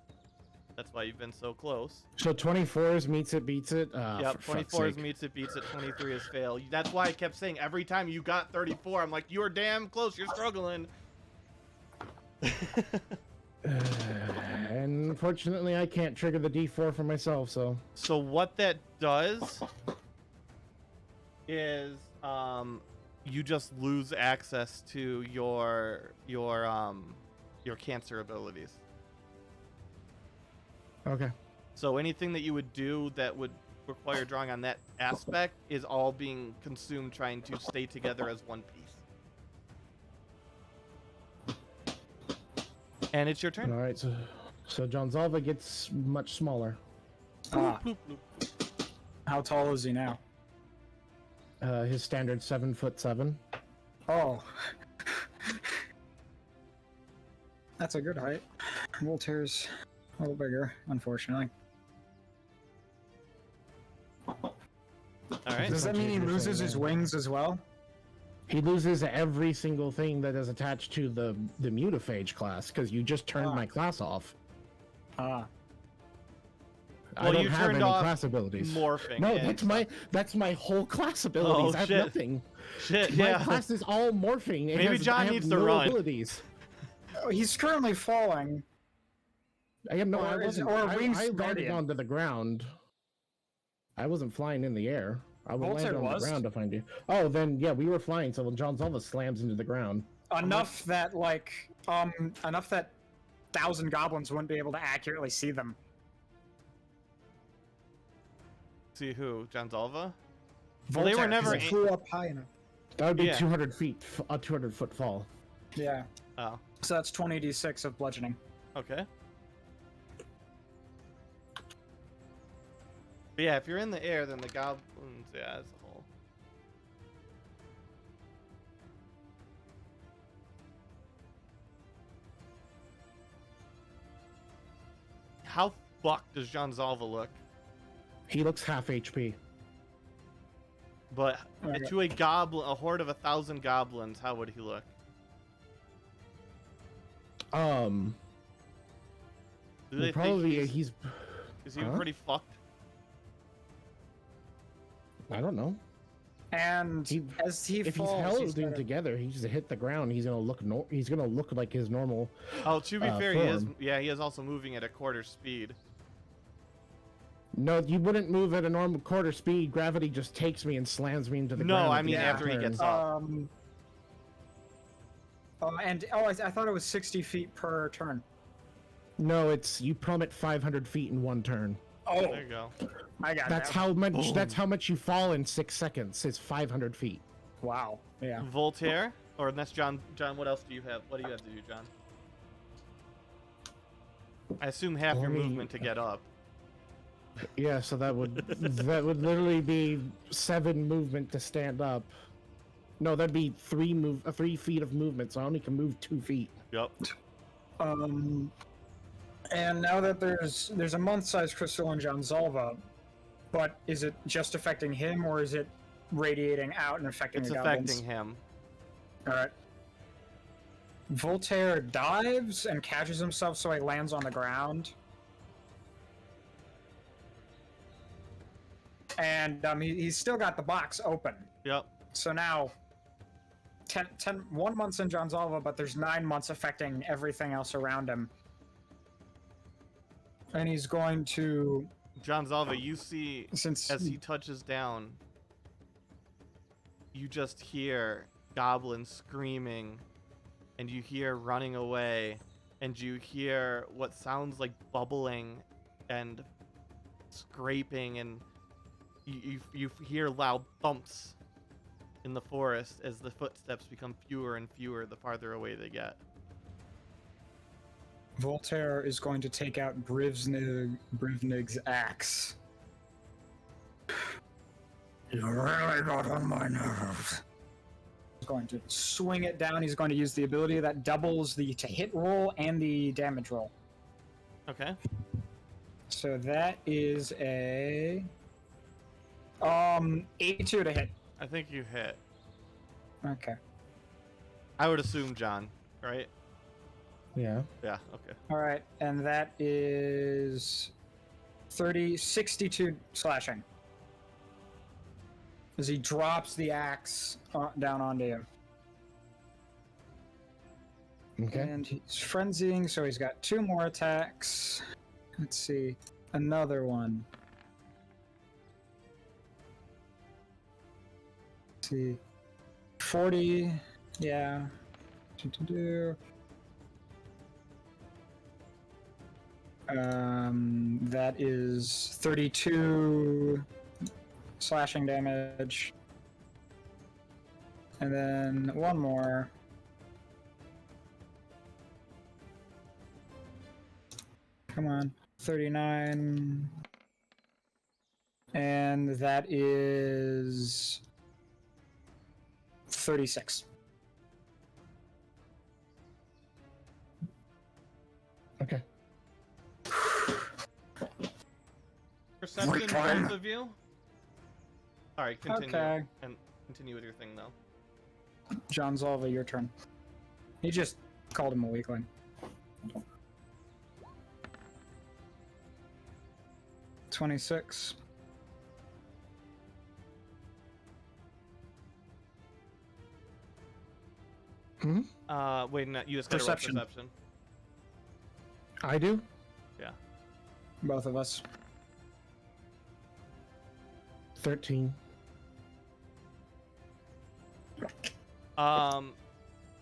That's why you've been so close. So 24s meets it, beats it? Yep, 24s meets it, beats it, 23 is fail. That's why I kept saying every time you got 34, I'm like, you're damn close, you're struggling. And unfortunately, I can't trigger the D4 for myself, so... So what that does is you just lose access to your cancer abilities. Okay. So anything that you would do that would require drawing on that aspect is all being consumed trying to stay together as one piece. And it's your turn. All right, so John Zalva gets much smaller. Ah, Bloop, bloop, bloop. how tall is he now? His standard 7'7". Oh. That's a good height. Vultear's a little bigger, unfortunately. All right. Does that mean he loses his wings as well? He loses every single thing that is attached to the mutaphage class, because you just turned my class off. Ah. I Well, don't you have turned any off class abilities. morphing. No, and that's my whole class abilities. Oh, I have shit. nothing. Shit, My yeah. class is all morphing. Maybe John I have needs to no run. abilities. Oh, he's currently falling. I have no. I Or is- wasn't. or I Wings landed Guardian. onto the ground. I wasn't flying in the air. I was Vultear landed on was. the ground to find you. Oh, then yeah, we were flying. So when John Zalva slams into the ground. Enough that enough that 1,000 goblins wouldn't be able to accurately see them. see who? John Zalva? Well, they were Vultear, 'cause never. he flew up high enough. That would be Yeah. 200 feet, a 200-foot fall. Yeah. Oh, So that's 20d6 of bludgeoning. okay. But yeah, if you're in the air, then the goblins, yeah, as a whole. How fucked does John Zalva look? He looks half HP. But Okay. to a horde of 1,000 goblins, how would he look? Um, Do they probably think he's. is he huh? pretty fucked? I don't know. And He- as he If falls, he's held he's in gonna- together, he's just hit the ground. He's gonna look. He's gonna look like his normal. Oh, to be fair, he is. form. Yeah, he is also moving at a quarter speed. No, you wouldn't move at a normal quarter speed. Gravity just takes me and slams me into the No, ground. I at mean the after he turn. gets up. I thought it was 60 feet per turn. No, it's you plummet 500 feet in one turn. Oh, There you go. I got That's that. how much. That's how much you fall in 6 seconds. Is 500 feet. Wow. Yeah. Vultear, or that's John. John, what else do you have? What do you have to do, John? I assume half your Let me- movement to get up. Yeah, so that would literally be 7 movement to stand up. No, that'd be 3 feet of movement. So I only can move 2 feet. Yep. And now that there's a month-sized crystal in John Zalva, but is it just affecting him, or is it radiating out and affecting It's the goblins? affecting him. All right. Voltaire dives and catches himself, so he lands on the ground. And he's still got the box open. Yep. So now, 1 month's in John Zalva, but there's 9 months affecting everything else around him. And he's going to, John Zalva, you see since as he touches down, you just hear goblins screaming, and you hear running away, and you hear what sounds like bubbling and scraping, and you hear loud thumps in the forest as the footsteps become fewer and fewer the farther away they get. Vultear is going to take out Brivnig's axe. You really got on my nerves. He's going to swing it down. He's going to use the ability that doubles the to hit roll and the damage roll. Okay. So that is a 82 to hit. I think you hit. Okay. I would assume John, right? Yeah. Yeah, okay. All right, and that is 62 slashing. As he drops the axe down onto you. Okay. And he's frenzying, so he's got 2 more attacks. Let's see. Another one. Let's see. 40. Yeah. That is 32 slashing damage. And then one more. Come on. 39. And that is 36. Okay. Perception, Which one? both of you? Alright, continue. Okay. And continue with your thing, though. John Zolva, your turn. He just called him a weakling. $26. Hmm? Wait, no, you just gotta roll Perception. perception. I do? Yeah. Both of us. 13.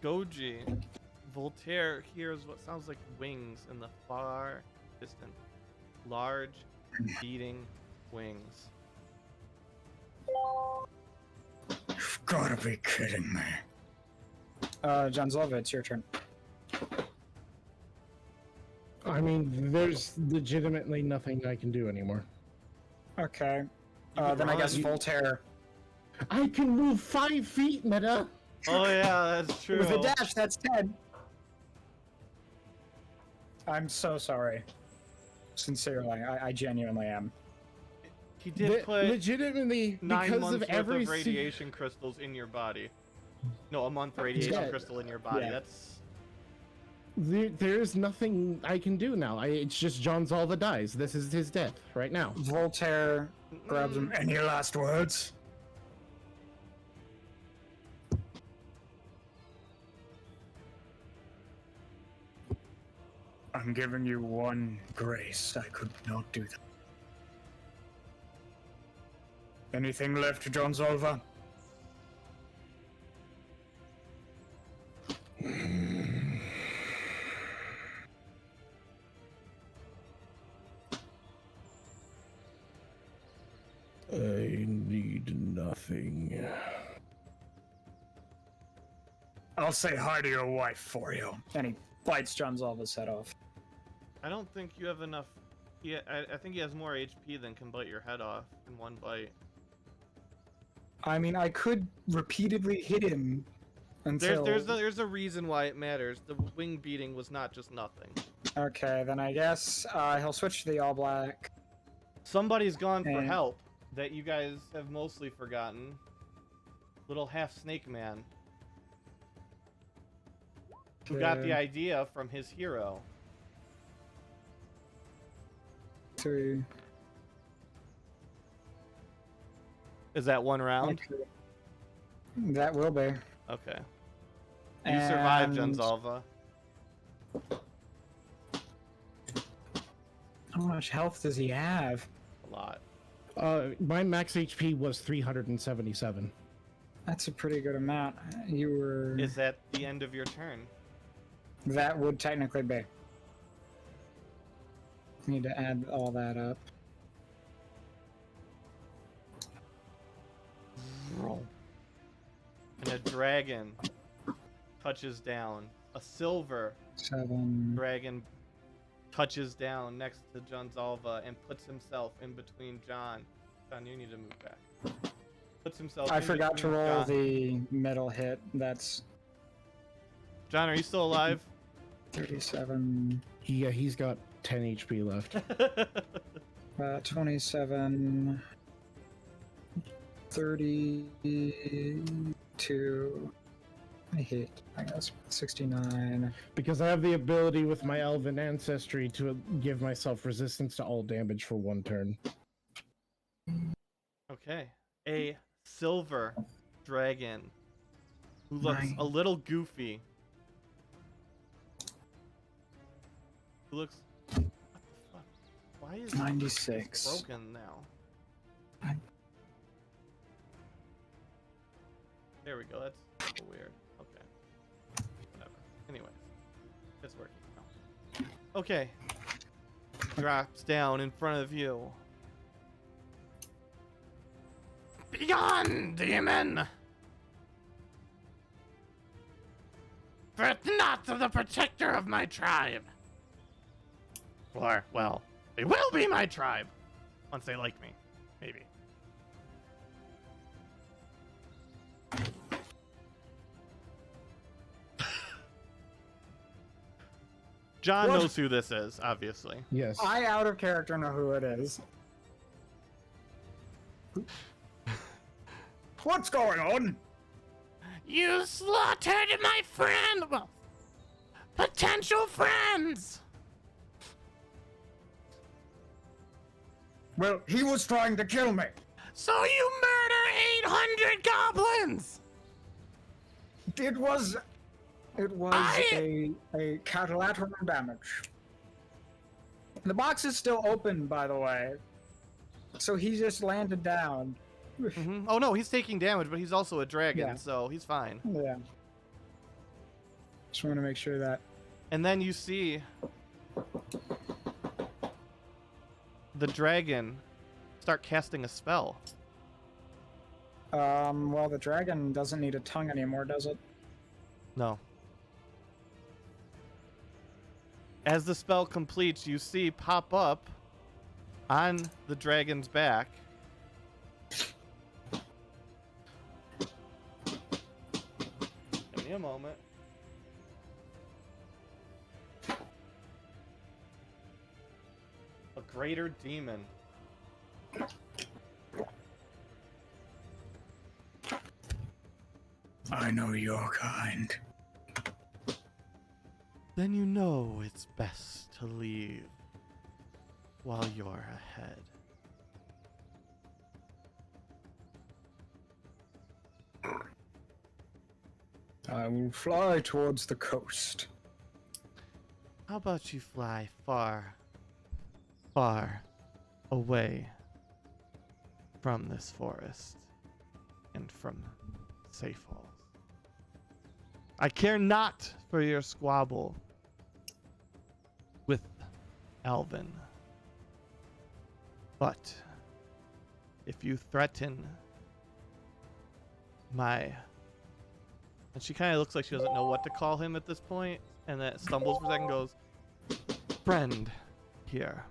Goji, Vultear hears what sounds like wings in the far distance. Large, beating wings. You've got to be kidding me. John Zolva, it's your turn. I mean, there's legitimately nothing I can do anymore. Okay. You can Then I run. guess Voltaire. I can move 5 feet, Meta! Oh yeah, that's true. With a dash, that's 10. I'm so sorry. Sincerely, I genuinely am. He did put legitimately, 9 because months of worth every of radiation crystals in your body. No, a month radiation Yeah. crystal in your body. Yeah. That's there's nothing I can do now. It's just John Zalva dies. This is his death right now. Voltaire grabs him. Any last words? I'm giving you one grace. I could not do that. Anything left, John Zolva? I need nothing. I'll say hi to your wife for you. And he bites John Zolva's head off. I don't think you have enough. I think he has more HP than can bite your head off in one bite. I mean, I could repeatedly hit him until... There's a reason why it matters. The wing beating was not just nothing. Okay, then I guess he'll switch to the All Black. Somebody's gone for And- help that you guys have mostly forgotten. Little half snake man. Who got the idea from his hero. 3. Is that one round? Okay. That will be. Okay. You survived, And Junzalva. How much health does he have? A lot. My max HP was 377. That's a pretty good amount. You were... Is that the end of your turn? That would technically be. Need to add all that up. a dragon touches down. A silver 7. dragon touches down next to Johnzalva and puts himself in between John. John, you need to move back. Puts himself. I in forgot to between roll John. the middle hit. That's John, are you still alive? 37. Yeah, he's got 10 HP left. 27. 32. I hit. I guess 69. Because I have the ability with my elven ancestry to give myself resistance to all damage for 1 turn. Okay. A silver dragon who looks a Nice. little goofy. Who looks. What the fuck? Why is 96. this broken now? There we go. That's a little weird. Okay. Whatever. Anyway, it's working now. Okay. Drops down in front of you. Begone, demon! Threat not of the protector of my tribe! Or, well, they will be my tribe! Once they like me. Maybe. John What? knows who this is, obviously. Yes. I out of character know who it is. What's going on? You slaughtered my friend! Well, potential friends! Well, he was trying to kill me. So you murder 800 goblins! It was a collateral damage. The box is still open, by the way. So he just landed down. Mhm. Oh no, he's taking damage, but he's also a dragon, Yeah. so he's fine. Yeah. Just want to make sure that. And then you see the dragon start casting a spell. Well, the dragon doesn't need a tongue anymore, does it? No. As the spell completes, you see pop up on the dragon's back. Give me a moment. A greater demon. I know your kind. Then you know it's best to leave while you're ahead. I will fly towards the coast. How about you fly far, far away from this forest and from Safe Halls? I care not for your squabble with Alvin, but if you threaten my... And she kind of looks like she doesn't know what to call him at this point, and then stumbles for a second, goes, friend here.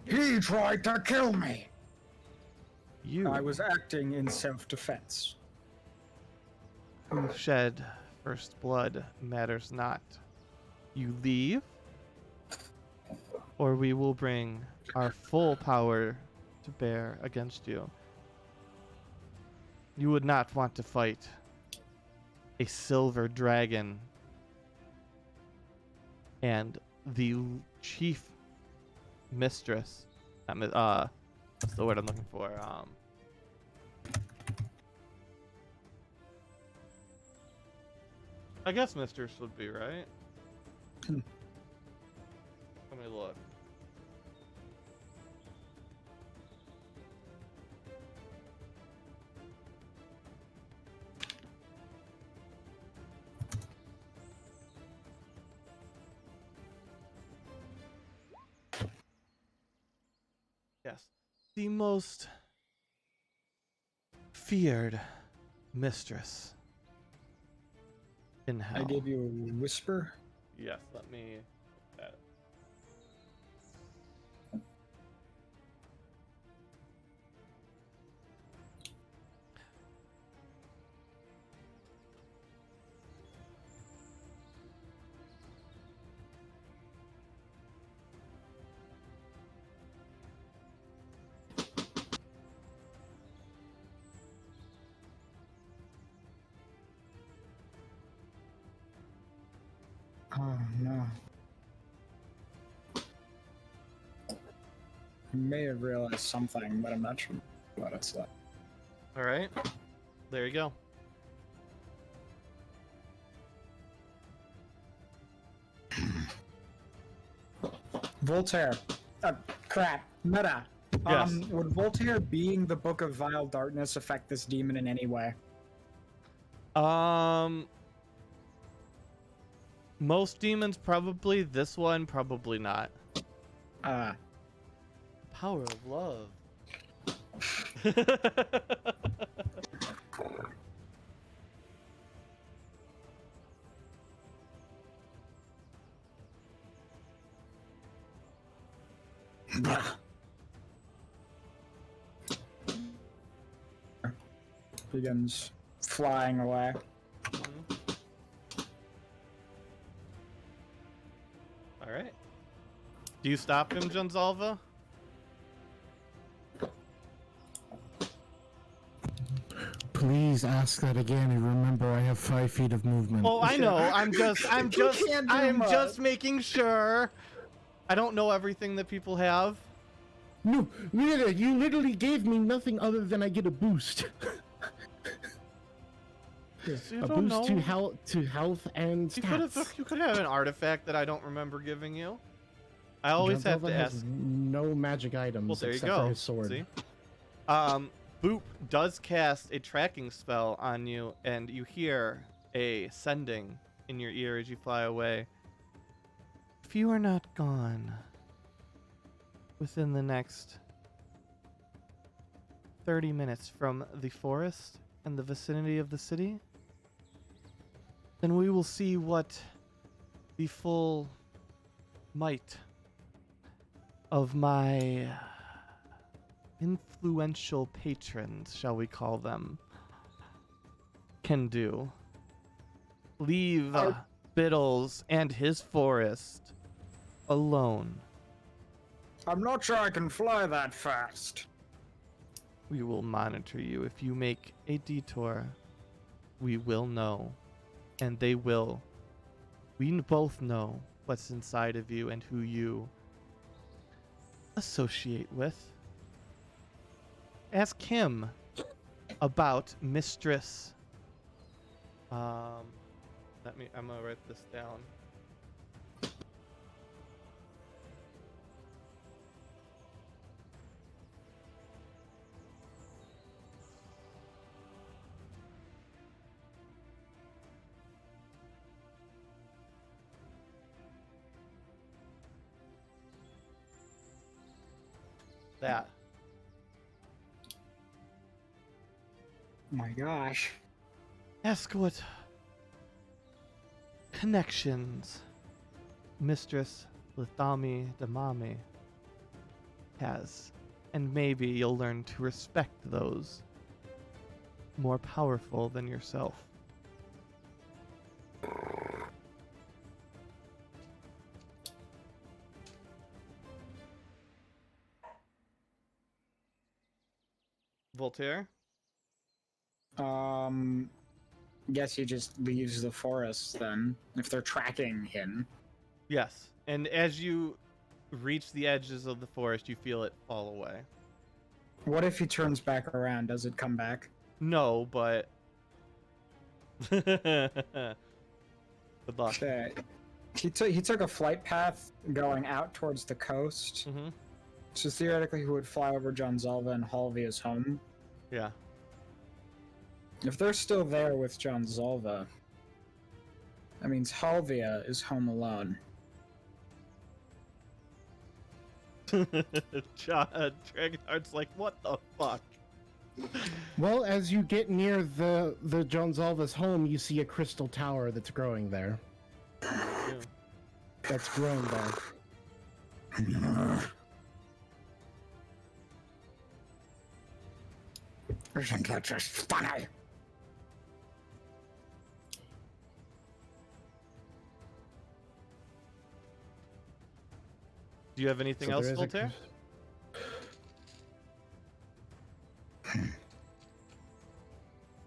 He tried to kill me. You I was acting in self-defense. who shed first blood matters not. You leave, or we will bring our full power to bear against you. You would not want to fight a silver dragon and the chief mistress. What's the word I'm looking for? I guess mistress would be right. Let me look. Yes. The most feared mistress in hell. I gave you a whisper. Yes, let me. That. Oh no. I may have realized something, but I'm not sure what it's like. All right, there you go. Voltaire. Crap. Meta. Yes. Would Voltaire being the Book of Vile Darkness affect this demon in any way? Most demons probably. This one probably not. Power of love. Begins flying away. All right. Do you stop him, Jonzalva? Please ask that again and remember I have 5 feet of movement. Oh, I know. I'm just can't do much. just making sure. I don't know everything that people have. No, Rita, you literally gave me nothing other than I get a boost. You A don't boost know. to health and stats. You could have an artifact that I don't remember giving you. I always have to Jonzalva has ask. no magic items Well, there you except go. for his sword. See? Boop does cast a tracking spell on you, and you hear a sending in your ear as you fly away. If you are not gone within the next 30 minutes from the forest and the vicinity of the city, then we will see what the full might of my influential patrons, shall we call them, can do. Leave Biddles and his forest alone. I'm not sure I can fly that fast. We will monitor you. If you make a detour, we will know. And they will. We both know what's inside of you and who you associate with. Ask him about Mistress. I'm gonna write this down. That. Oh my gosh. Ask what connections Mistress Lithami Damami has, and maybe you'll learn to respect those more powerful than yourself. Voltaire? Guess he just leaves the forest then, if they're tracking him. Yes. And as you reach the edges of the forest, you feel it fall away. What if he turns back around? Does it come back? No, but... Good luck. Okay. He took a flight path going out towards the coast. Mm-hmm. So theoretically, he would fly over Jonzalva and Halvia's home. Yeah. If they're still there with Jonzalva, that means Halvia is home alone. Dragonheart's like, what the fuck? Well, as you get near the Jonzalva's home, you see a crystal tower that's growing there. Yeah. That's grown there. Isn't that just funny? Do you have anything So else, there is a Voltaire?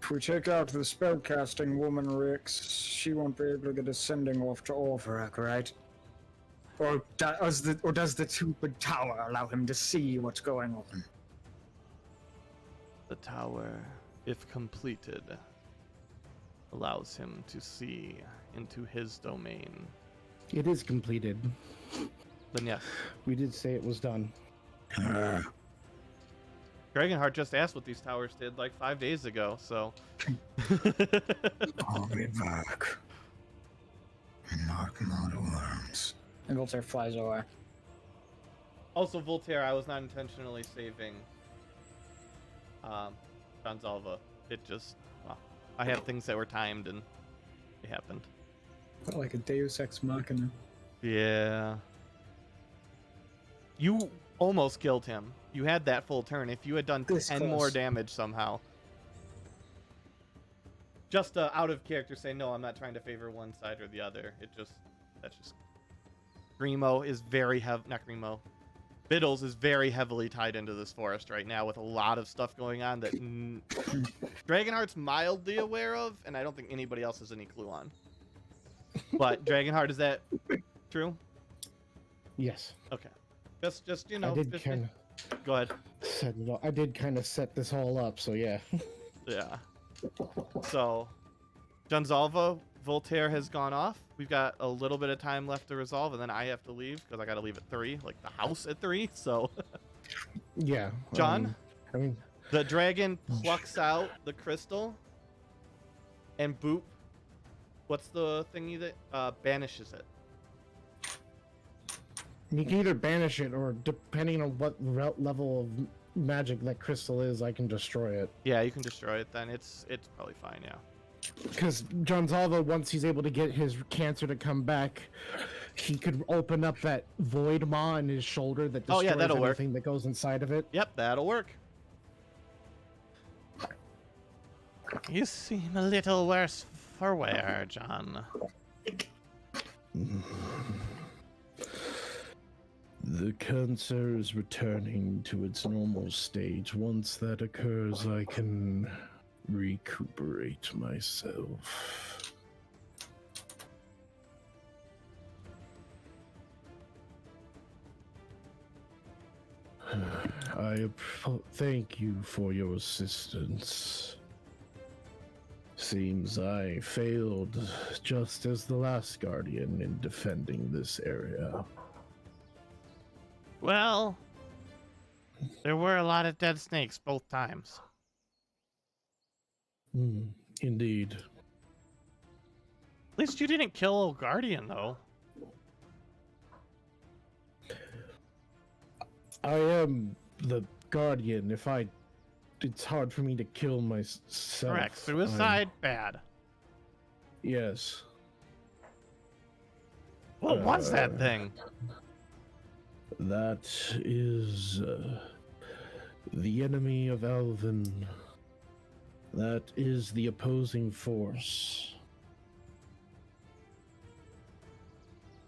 If we take out the spellcasting woman, Rix, she won't be able to get a sending off to Orvarak, right? Or does the two-big tower allow him to see what's going on? The tower, if completed, allows him to see into his domain. It is completed. Then yes. We did say it was done. Dragonheart just asked what these towers did like 5 days ago, so. I'll be back. Mark my words. And Voltaire flies away. Also, Voltaire, I was not intentionally saving Gonzalva. It just, well, I had things that were timed and it happened. Felt like a Deus Ex Machina. Yeah. You almost killed him. You had that full turn. If you had done This 10 close. more damage somehow. Just out of character say, no, I'm not trying to favor one side or the other. That's just... Grimo is very not Grimo. Biddles is very heavily tied into this forest right now with a lot of stuff going on that Dragonheart's mildly aware of, and I don't think anybody else has any clue on. But Dragonheart, is that true? Yes. Okay. Just you know. I did kind Go ahead. of. I did kind of set this all up, so yeah. Yeah. So, Gonzalva, Voltaire has gone off. We've got a little bit of time left to resolve, and then I have to leave because I got to leave at 3, like the house at 3. So, Yeah. John? I mean, the dragon plucks out the crystal, and boop. What's the thingy that banishes it? you can either banish it, or depending on what level of magic that crystal is, I can destroy it. Yeah, you can destroy it. Then it's probably fine. Yeah. Because Jonzalva, once he's able to get his cancer to come back, he could open up that void maw in his shoulder that Oh, destroys yeah, that'll work. anything that goes inside of it. Yep, that'll work. You seem a little worse for wear, John. The cancer is returning to its normal stage. Once that occurs, I can recuperate myself. I thank you for your assistance. Seems I failed just as the last guardian in defending this area. Well, there were a lot of dead snakes both times. Indeed. At least you didn't kill a guardian, though. I am the guardian. It's hard for me to kill myself. Correct. Suicide, bad. Yes. What was that thing? That is the enemy of Elven. That is the opposing force.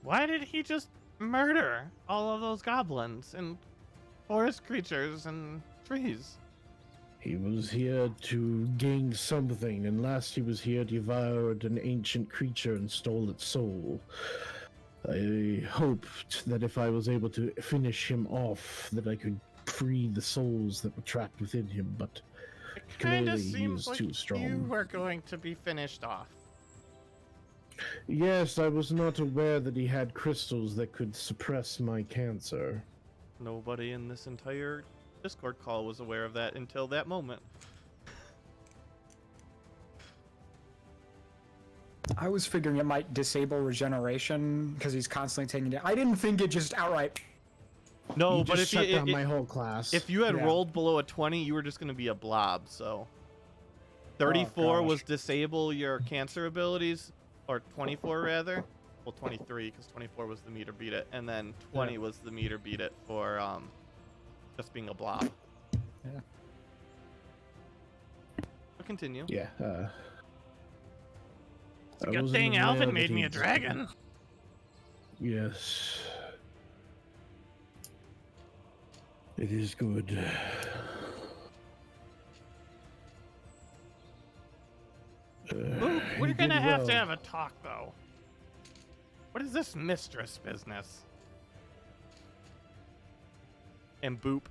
Why did he just murder all of those goblins and forest creatures and trees? He was here to gain something, and last he was here, devoured an ancient creature and stole its soul. I hoped that if I was able to finish him off, that I could free the souls that were trapped within him, but It kind of clearly he seems was like too strong. you were going to be finished off. Yes, I was not aware that he had crystals that could suppress my cancer. Nobody in this entire Discord call was aware of that until that moment. I was figuring it might disable regeneration because he's constantly taking it. I didn't think it just outright No, You but just if shut you down my whole class. if you had Yeah. rolled below a 20, you were just going to be a blob. So 34 was gosh. disable your cancer abilities, or 24 rather. Well, 23 because 24 was the meter beat it, and then 20 was the meter beat it for just being a blob. Yeah. But continue. Yeah. I Good wasn't thing aware Alvin that made me a he's- dragon. Yes. It is good. Boop, we're you gonna did have to well. have a talk, though. What is this mistress business? And boop.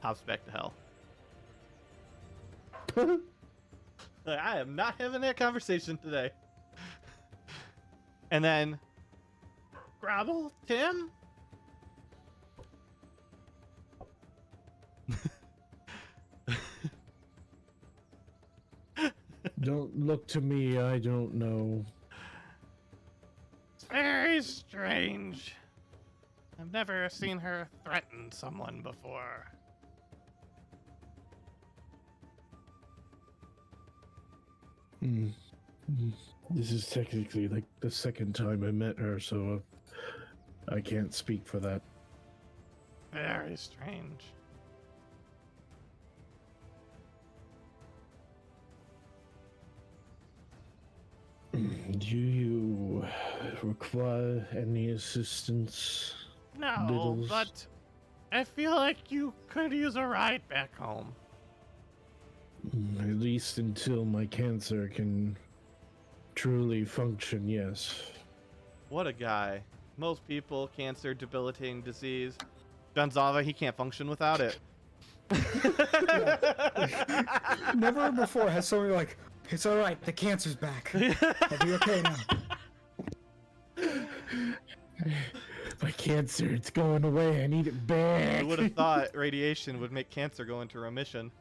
Hops back to hell. Like, I am not having that conversation today. And then Grabble, Tim? Don't look to me, I don't know. It's very strange. I've never seen her threaten someone before. This is technically like the second time I met her, so I can't speak for that. Very strange. Do you require any assistance? No, Littles. but I feel like you could use a ride back home. At least until my cancer can truly function, yes. What a guy. Most people, cancer, debilitating disease. Gonzava, he can't function without it. Never before has someone like, it's all right, the cancer's back. I'll be okay now. My cancer, it's going away. I need it back. Who would have thought radiation would make cancer go into remission?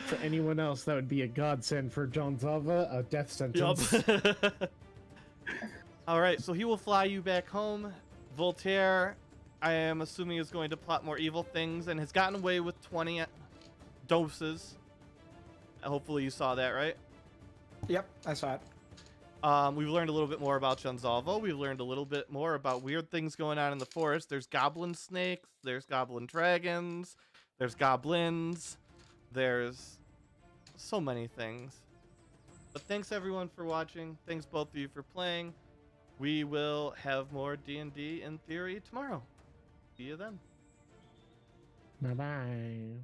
For anyone else, that would be a godsend. For John Zava, a death sentence. Yup. All right, so he will fly you back home. Voltaire, I am assuming, is going to plot more evil things and has gotten away with 20 doses. Hopefully you saw that, right? Yep, I saw it. We've learned a little bit more about Janzalvo. We've learned a little bit more about weird things going on in the forest. There's goblin snakes. There's goblin dragons. There's goblins. There's so many things. But thanks everyone for watching. Thanks both of you for playing. We will have more D&D in theory tomorrow. See you then. Bye-bye.